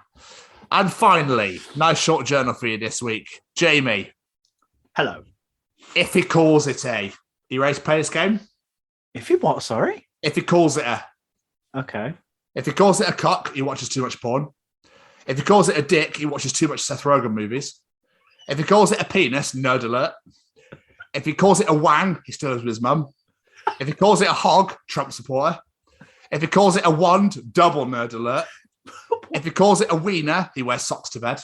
And finally, nice short journal for you this week. Jamie, Hello. If he calls it a, you ready to play this game? If he what? Sorry. If he calls it a, Okay. if he calls it a cock, he watches too much porn. If he calls it a dick, he watches too much Seth Rogen movies. If he calls it a penis, nerd alert. If he calls it a wang, he still lives with his mum. If he calls it a hog, Trump supporter. If he calls it a wand, double nerd alert. If he calls it a wiener, he wears socks to bed.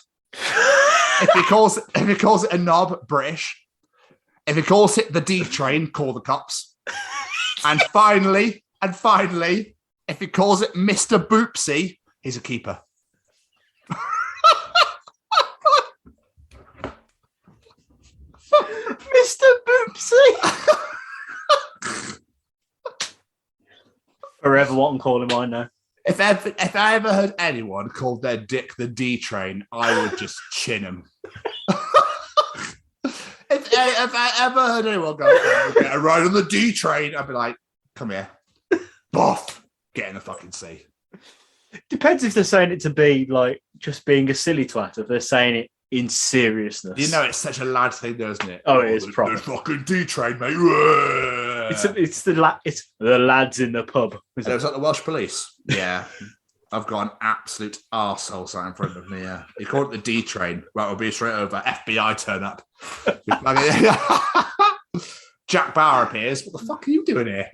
If he calls it a knob, British. If he calls it the D train, call the cops. And finally, if he calls it Mr. Boopsy, he's a keeper. Mr. Boopsy. Forever what I'm calling mine now. If I ever heard anyone call their dick the D train, I would just chin him. If I ever heard anyone go, get a ride on the D train, I'd be like, come here. Boff. Get in the fucking sea. Depends if they're saying it to be like just being a silly twat, if they're saying it in seriousness. You know, it's such a lad thing, though, isn't it? Oh, it is proper. The fucking D train, mate. It's the lads in the pub. Is that the Welsh police? Yeah. I've got an absolute arsehole sat in front of me. Yeah. You call it the D train. Right, we'll be straight over. FBI turn up. Jack Bauer appears. What the fuck are you doing here?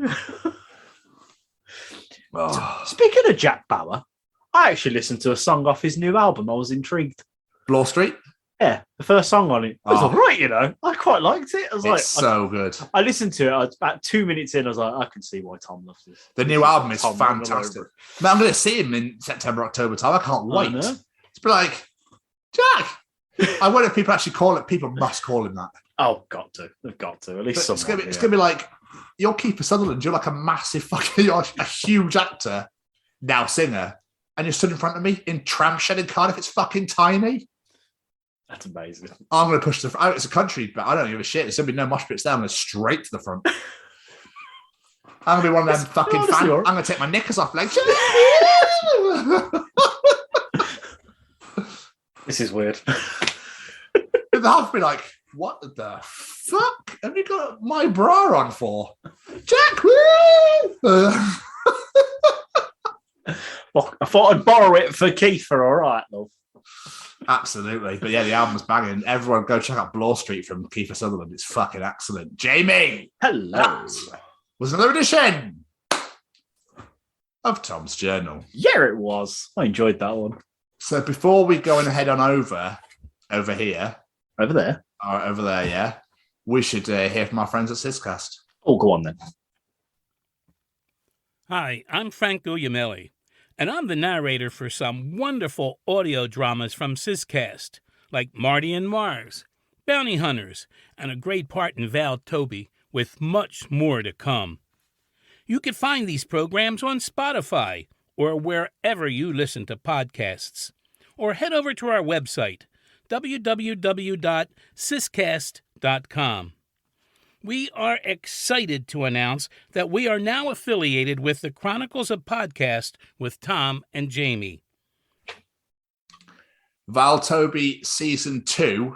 Oh. Speaking of Jack Bauer, I actually listened to a song off his new album. I was intrigued. Bloor Street? Yeah, the first song on it. It was all right, you know. I quite liked it. It's so good. I listened to it. I was about 2 minutes in. I was like, I can see why Tom loves this. The new album is fantastic. Man, I'm going to see him in September, October time. I can't wait. It's be like, Jack. I wonder if people actually call it. People must call him that. Oh, got to. They've got to. At least it's going to be like, you're Kiefer Sutherland. You're like a massive fucking, you're a huge actor, now singer, and you're stood in front of me in Tram Shed in Cardiff. It's fucking tiny. That's amazing. I'm going to push it's a country, but I don't give a shit. There's going to be no mosh pits there. I'm going to straight to the front. I'm going to be one of them fucking fans. I'm going to take my knickers off like, this is weird. They'll have to be like, what the fuck have you got my bra on for? Jack, woo! Well, I thought I'd borrow it for Kiefer, all right, love. Absolutely. But yeah, the album's banging. Everyone go check out Bloor Street from Kiefer Sutherland. It's fucking excellent. Jamie! Hello. That was another edition of Tom's Journal. Yeah, it was. I enjoyed that one. So before we go and head on over here. Over there? Over there, yeah. We should hear from our friends at Syscast. Oh, go on then. Hi, I'm Frank Guglielmelli, and I'm the narrator for some wonderful audio dramas from Syscast, like Marty and Mars, Bounty Hunters, and a great part in Val Toby, with much more to come. You can find these programs on Spotify or wherever you listen to podcasts, or head over to our website, www.syscast.com. We are excited to announce that we are now affiliated with the Chronicles of Podcast with Tom and Jamie. Val Toby Season 2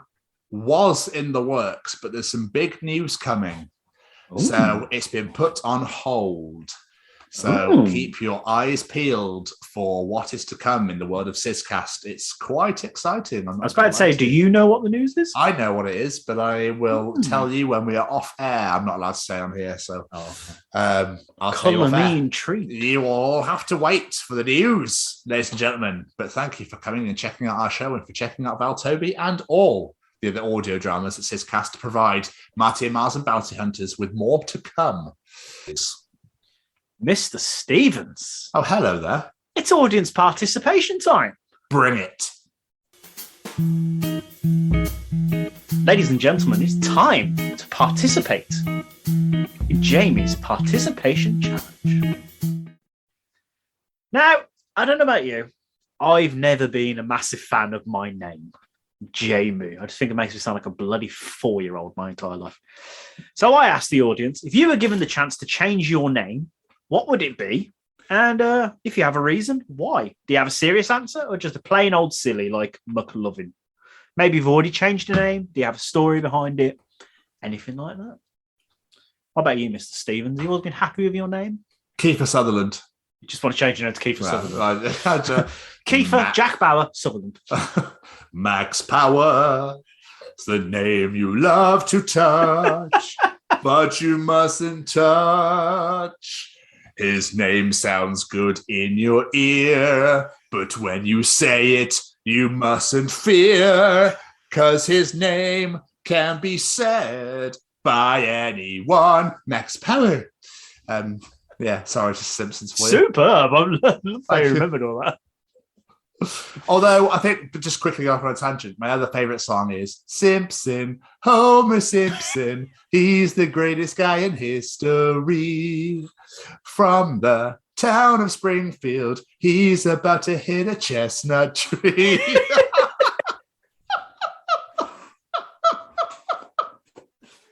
was in the works, but there's some big news coming. Ooh. So it's been put on hold. So keep your eyes peeled for what is to come in the world of Syscast. It's quite exciting. I was about to say, do you know what the news is? I know what it is, but I will tell you when we are off air. I'm not allowed to say on here, so I'll tell you off air. Treat. You will all have to wait for the news, ladies and gentlemen. But thank you for coming and checking out our show and for checking out Val Toby and all the other audio dramas that Syscast to provide Marty and Mars and Bounty Hunters with more to come. Mr. Stevens. Oh, hello there. It's audience participation time. Bring it. Ladies and gentlemen, it's time to participate in Jamie's participation challenge. Now, I don't know about you. I've never been a massive fan of my name, Jamie. I just think it makes me sound like a bloody 4-year-old my entire life. So I asked the audience, if you were given the chance to change your name, what would it be? And if you have a reason, why? Do you have a serious answer or just a plain old silly like McLovin? Maybe you've already changed the name. Do you have a story behind it? anything like that. What about you, Mr. Stevens? Have you always been happy with your name? Kiefer Sutherland. You just want to change your name to Kiefer Sutherland. Kiefer Max. Jack Bauer Sutherland. Max Power. It's the name you love to touch, but you mustn't touch. His name sounds good in your ear, but when you say it, you mustn't fear, 'cause his name can be said by anyone. Max Power. Yeah, sorry, just Simpsons for you. Superb. I love how you remembered all that. Although I think, just quickly off on a tangent, my other favourite song is Simpson, Homer Simpson. He's the greatest guy in history. From the town of Springfield, he's about to hit a chestnut tree.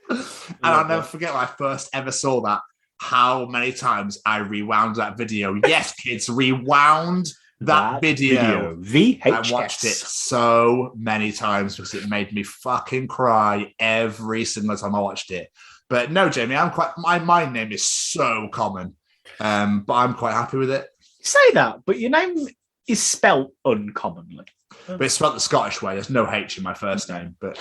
And I'll never forget when I first ever saw that, how many times I rewound that video. Yes, kids, rewound that video. VHS. I watched it so many times because it made me fucking cry every single time I watched it. But no, Jamie, my name is so common, but I'm quite happy with it. You say that, but your name is spelt uncommonly. But it's spelled the Scottish way. There's no H in my first name, but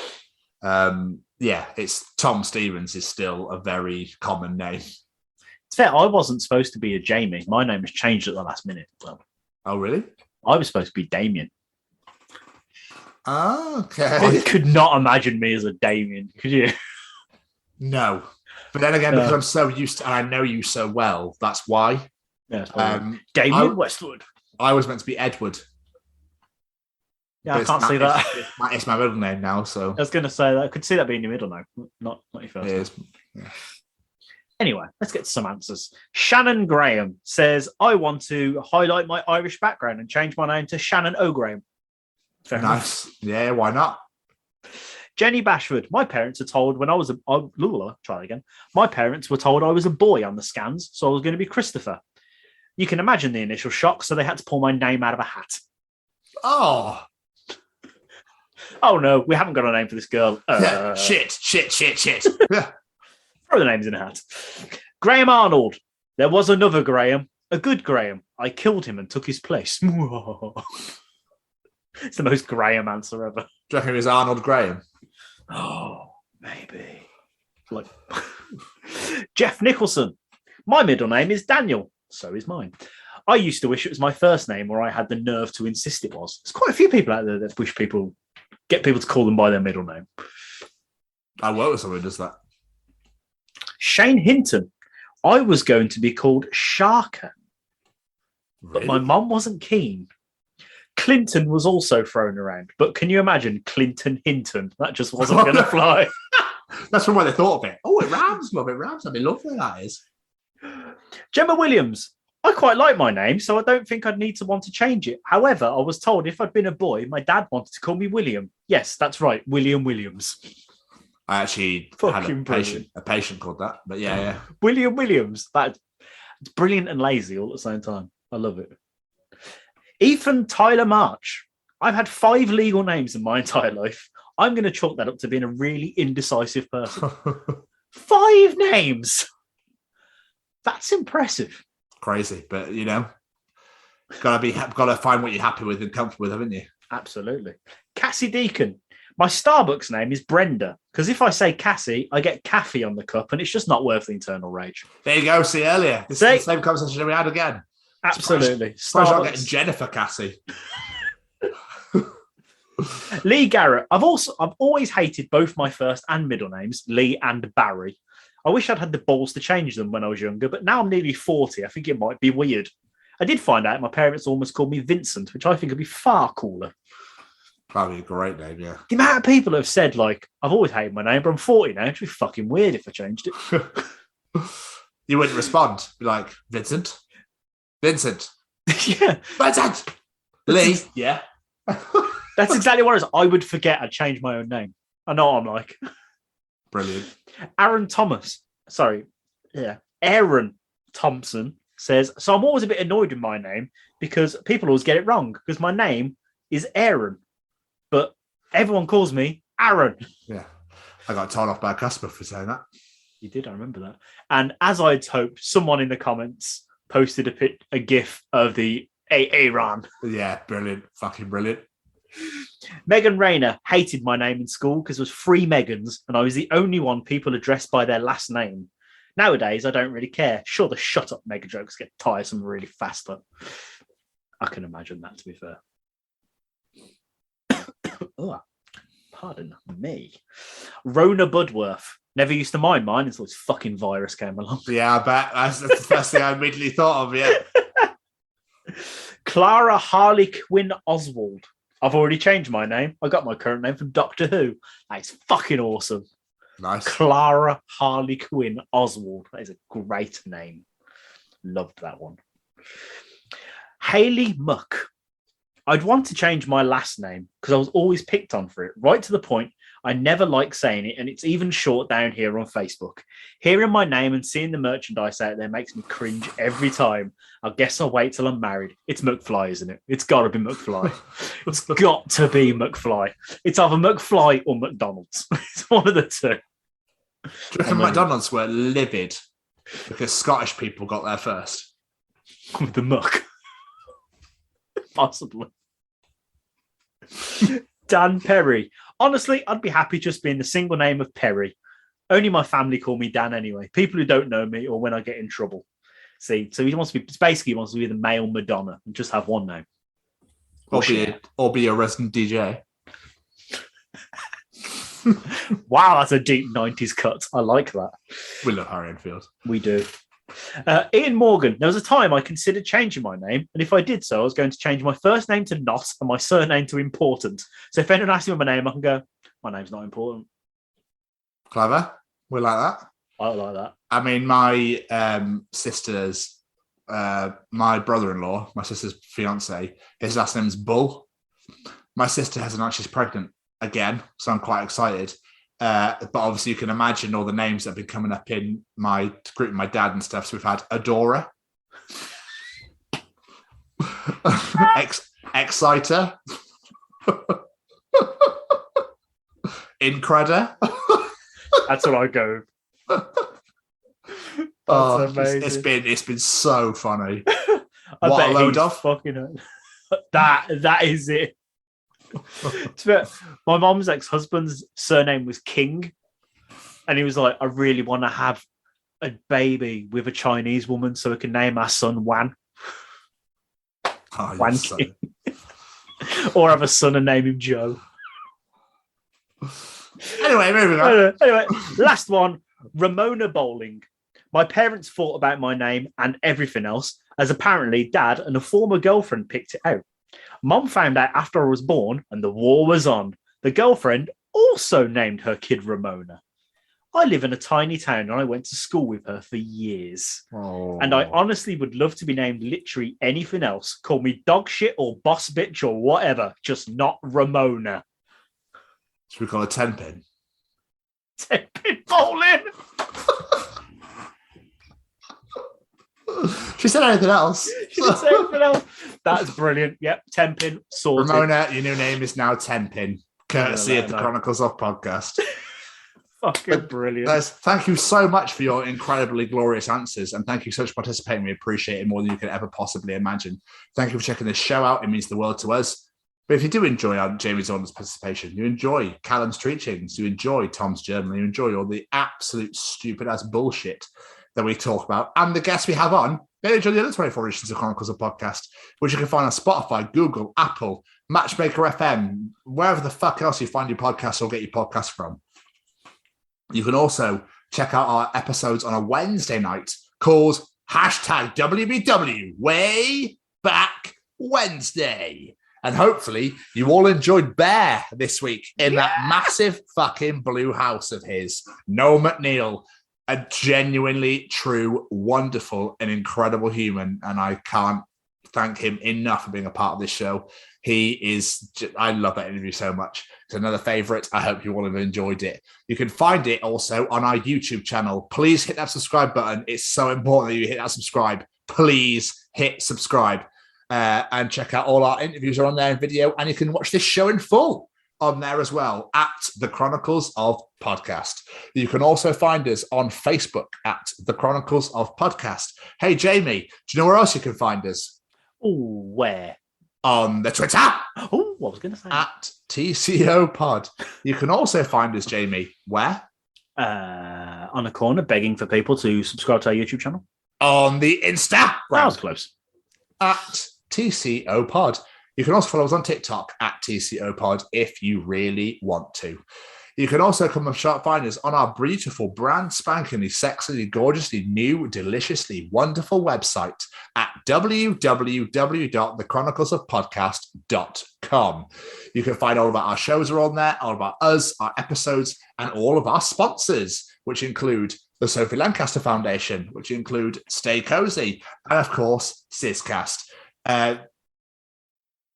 yeah, it's Tom Stevens is still a very common name. It's fair. I wasn't supposed to be a Jamie. My name was changed at the last minute. Well, oh, really? I was supposed to be Damien. Okay. I could not imagine me as a Damien. Could you? No. But then again, because I'm so used to, and I know you so well, that's why. Yeah, Damien Westwood. I was meant to be Edward. Yeah, I can't see that. It's my middle name now, so. I was going to say that. I could see that being your middle name, not your first name. It is. Yeah. Anyway, let's get to some answers. Shannon Graham says, I want to highlight my Irish background and change my name to Shannon O'Graham. Fair Nice. enough. Yeah, why not? Jenny Bashford, my parents are told when I was My parents were told I was a boy on the scans, so I was going to be Christopher. You can imagine the initial shock, so they had to pull my name out of a hat. Oh. Oh no, we haven't got a name for this girl. Shit. Throw the names in a hat. Graham Arnold. There was another Graham, a good Graham. I killed him and took his place. It's the most Graham answer ever. Do you reckon it was Arnold Graham? Oh, maybe. Like Jeff Nicholson. My middle name is Daniel. So is mine. I used to wish it was my first name, or I had the nerve to insist it was. There's quite a few people out there that wish get people to call them by their middle name. I work with someone who does that. Shane Hinton. I was going to be called Sharka, but my mum wasn't keen. Clinton was also thrown around, but can you imagine Clinton Hinton? That just wasn't going to fly. That's from where they thought of it. Oh, it rhymes, love it rhymes. That'd be lovely, that is. Gemma Williams. I quite like my name, so I don't think I'd need to want to change it. However, I was told if I'd been a boy, my dad wanted to call me William. Yes, that's right, William Williams. I actually had a patient called that, but yeah. William Williams. That's brilliant and lazy all at the same time. I love it. Ethan Tyler March. I've had 5 legal names in my entire life. I'm going to chalk that up to being a really indecisive person. 5 names. That's impressive. Crazy, but gotta find what you're happy with and comfortable with, haven't you? Absolutely. Cassie Deacon. My Starbucks name is Brenda, because if I say Cassie, I get Caffey on the cup, and it's just not worth the internal rage. There you go. See earlier. This is the same conversation we had again. Absolutely. Suppose I'm getting Jennifer Cassie. Lee Garrett. I've always hated both my first and middle names, Lee and Barry. I wish I'd had the balls to change them when I was younger, but now I'm nearly 40. I think it might be weird. I did find out my parents almost called me Vincent, which I think would be far cooler. Probably a great name, yeah. The amount of people have said, like, I've always hated my name, but I'm 40 now. It'd be fucking weird if I changed it. You wouldn't respond. Be like, Vincent. Yeah. Vincent. Lee. Yeah. That's exactly what it is. I would forget I'd change my own name. I know what I'm like. Brilliant. Aaron Thompson says, so I'm always a bit annoyed with my name because people always get it wrong because my name is Aaron, but everyone calls me Aaron. Yeah. I got told off by a customer for saying that. You did, I remember that. And as I'd hoped, someone in the comments posted a GIF of the Aaron. Yeah, brilliant. Fucking brilliant. Megan Rayner hated my name in school because there was 3 Megans and I was the only one people addressed by their last name. Nowadays, I don't really care. Sure, the shut up mega jokes get tiresome really fast, but I can imagine that, to be fair. Oh, pardon me. Rona Budworth. Never used to mind mine until this fucking virus came along. Yeah, I bet. That's the first thing I immediately thought of, yeah. Clara Harley Quinn Oswald. I've already changed my name. I got my current name from Doctor Who. That is fucking awesome. Nice. Clara Harley Quinn Oswald. That is a great name. Loved that one. Hayley Muck. I'd want to change my last name because I was always picked on for it, right to the point I never like saying it, and it's even short down here on Facebook. Hearing my name and seeing the merchandise out there makes me cringe every time. I guess I'll wait till I'm married. It's McFly, isn't it? It's got to be McFly. It's got to be McFly. It's either McFly or McDonald's. It's one of the two. Do you reckon McDonald's were livid because Scottish people got there first? With the muck. Possibly. Dan Perry. Honestly, I'd be happy just being the single name of Perry. Only my family call me Dan anyway. People who don't know me or when I get in trouble. See, so he wants to be the male Madonna and just have one name. Or be a resident DJ. Wow, that's a deep 90s cut. I like that. We love Harry Enfield. We do. Ian Morgan. There was a time I considered changing my name, and if I did so, I was going to change my first name to Not and my surname to Important. So if anyone asks me my name, I can go, my name's not important. Clever. We like that. I like that. I mean, my sister's, my brother-in-law, my sister's fiance, his last name's Bull. My sister has announced she's pregnant again, so I'm quite excited. But obviously, you can imagine all the names that have been coming up in my group with my dad and stuff. So we've had Adora, Exciter, Increditor. That's what I go. Oh, amazing. It's been so funny. I what bet a load he's of fucking that is it. My mom's ex-husband's surname was King, and he was like, I really want to have a baby with a Chinese woman so we can name our son Wan. Wan King. Or have a son and name him Joe. Anyway, moving on. Anyway, last one, Ramona Bowling. My parents thought about my name and everything else, as apparently Dad and a former girlfriend picked it out. Mom found out after I was born and the war was on. The girlfriend also named her kid Ramona. I live in a tiny town and I went to school with her for years. Oh. And I honestly would love to be named literally anything else. Call me dog shit or boss bitch or whatever, just not Ramona. Should we call it 10-pin? 10-pin bowling! She said anything else. She didn't say anything else. That's brilliant. Yep, 10-pin, sorted. Ramona, your new name is now 10-pin, courtesy of the Chronicles of podcast. Fucking brilliant. Guys, thank you so much for your incredibly glorious answers, and thank you so much for participating. We appreciate it more than you can ever possibly imagine. Thank you for checking this show out. It means the world to us. But if you do enjoy Jamie Zorn's participation, you enjoy Callum's treachings, you enjoy Tom's journal, you enjoy all the absolute stupid-ass bullshit that we talk about, and the guests we have on, then enjoy the other 24 editions of Chronicles of Podcast, which you can find on Spotify, Google, Apple, Matchmaker FM, wherever the fuck else you find your podcasts or get your podcasts from. You can also check out our episodes on a Wednesday night called #WBW Way Back Wednesday. And hopefully you all enjoyed Bear this week in that massive fucking blue house of his. Noel McNeil, a genuinely true, wonderful and incredible human. And I can't thank him enough for being a part of this show. I love that interview so much. It's another favorite. I hope you all have enjoyed it. You can find it also on our YouTube channel. Please hit that subscribe button. It's so important that you hit that subscribe. Please hit subscribe and check out all our interviews are on there in video, and you can watch this show in full on there as well at the Chronicles of Podcast. You can also find us on Facebook at the Chronicles of Podcast. Hey, Jamie, do you know where else you can find us? Oh, where? On the Twitter. Oh, what was going to say? At TCO Pod. You can also find us, Jamie, where? On a corner begging for people to subscribe to our YouTube channel. On the Instagram. That was close. At TCO Pod. You can also follow us on TikTok at TCO Pod if you really want to. You can also come and find us on our beautiful, brand spankingly, sexily, gorgeously new, deliciously wonderful website at www.thechroniclesofpodcast.com. You can find all about our shows are on there, all about us, our episodes, and all of our sponsors, which include the Sophie Lancaster Foundation, which include Stay Cozy, and of course, Sizcast.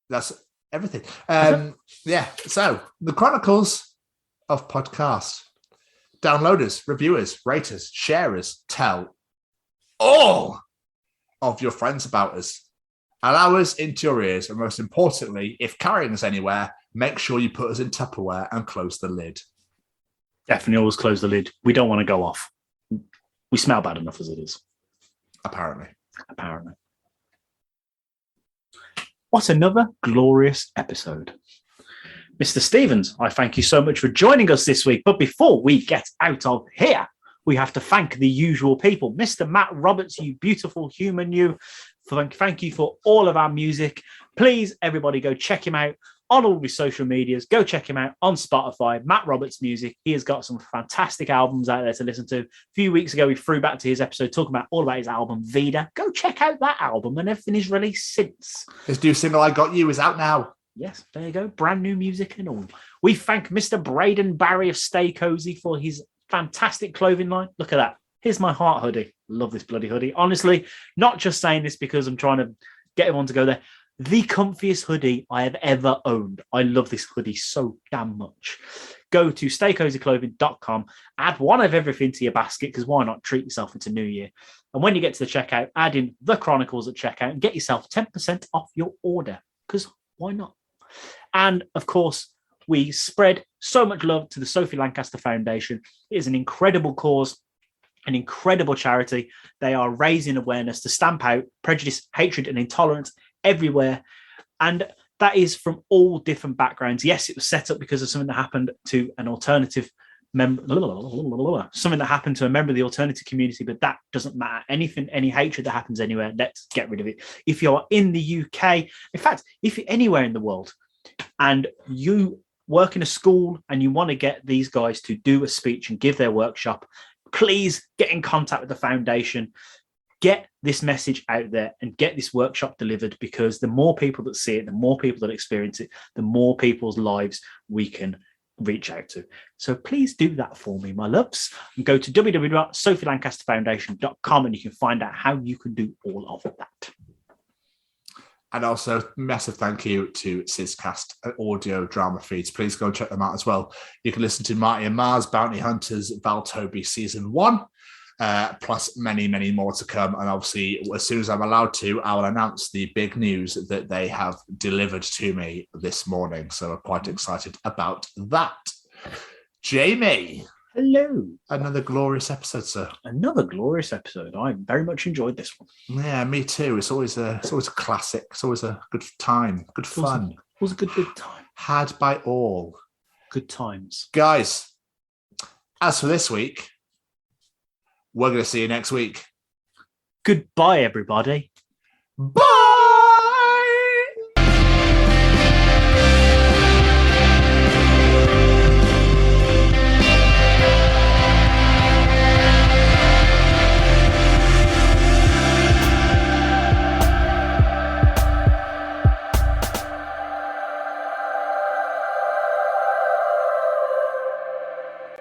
That's everything. Yeah, so the Chronicles of Podcast. Downloaders, reviewers, raters, sharers, tell all of your friends about us. Allow us into your ears, and most importantly, if carrying us anywhere, make sure you put us in Tupperware and close the lid. Definitely always close the lid. We don't want to go off. We smell bad enough as it is. Apparently. What another glorious episode. Mr. Stevens, I thank you so much for joining us this week. But before we get out of here, we have to thank the usual people. Mr. Matt Roberts, you beautiful human, you. Thank you for all of our music. Please, everybody, go check him out on all of his social medias. Go check him out on Spotify. Matt Roberts Music. He has got some fantastic albums out there to listen to. A few weeks ago, we threw back to his episode talking about all about his album, Vida. Go check out that album and everything he's released since. His new single, I Got You, is out now. Yes, there you go. Brand new music and all. We thank Mr. Braden Barry of Stay Cozy for his fantastic clothing line. Look at that. Here's my heart hoodie. Love this bloody hoodie. Honestly, not just saying this because I'm trying to get everyone to go there. The comfiest hoodie I have ever owned. I love this hoodie so damn much. Go to staycozyclothing.com, add one of everything to your basket, because why not treat yourself into New Year? And when you get to the checkout, add in the Chronicles at checkout and get yourself 10% off your order, because why not? And of course, we spread so much love to the Sophie Lancaster Foundation. It is an incredible cause, an incredible charity. They are raising awareness to stamp out prejudice, hatred, and intolerance everywhere. And that is from all different backgrounds. Yes, it was set up because of something that happened to an alternative member, something that happened to a member of the alternative community, but that doesn't matter. Anything, any hatred that happens anywhere, let's get rid of it. If you're in the UK, in fact, if you're anywhere in the world and you work in a school and you want to get these guys to do a speech and give their workshop, please get in contact with the foundation. Get this message out there and get this workshop delivered, because the more people that see it, the more people that experience it, the more people's lives we can reach out to. So please do that for me, my loves, and go to www.sophielancasterfoundation.com and you can find out how you can do all of that. And also, massive thank you to Sizcast audio drama feeds. Please go and check them out as well. You can listen to Marty and Mars, Bounty Hunters, Val Toby Season 1, plus many, many more to come. And obviously, as soon as I'm allowed to, I will announce the big news that they have delivered to me this morning. So I'm quite excited about that. Jamie. Hello. Another glorious episode, sir. Another glorious episode. I very much enjoyed this one. Yeah, me too. It's always a classic. It's always a good time, good fun. It was a good time. Had by all. Good times. Guys, as for this week, we're going to see you next week. Goodbye, everybody. Bye!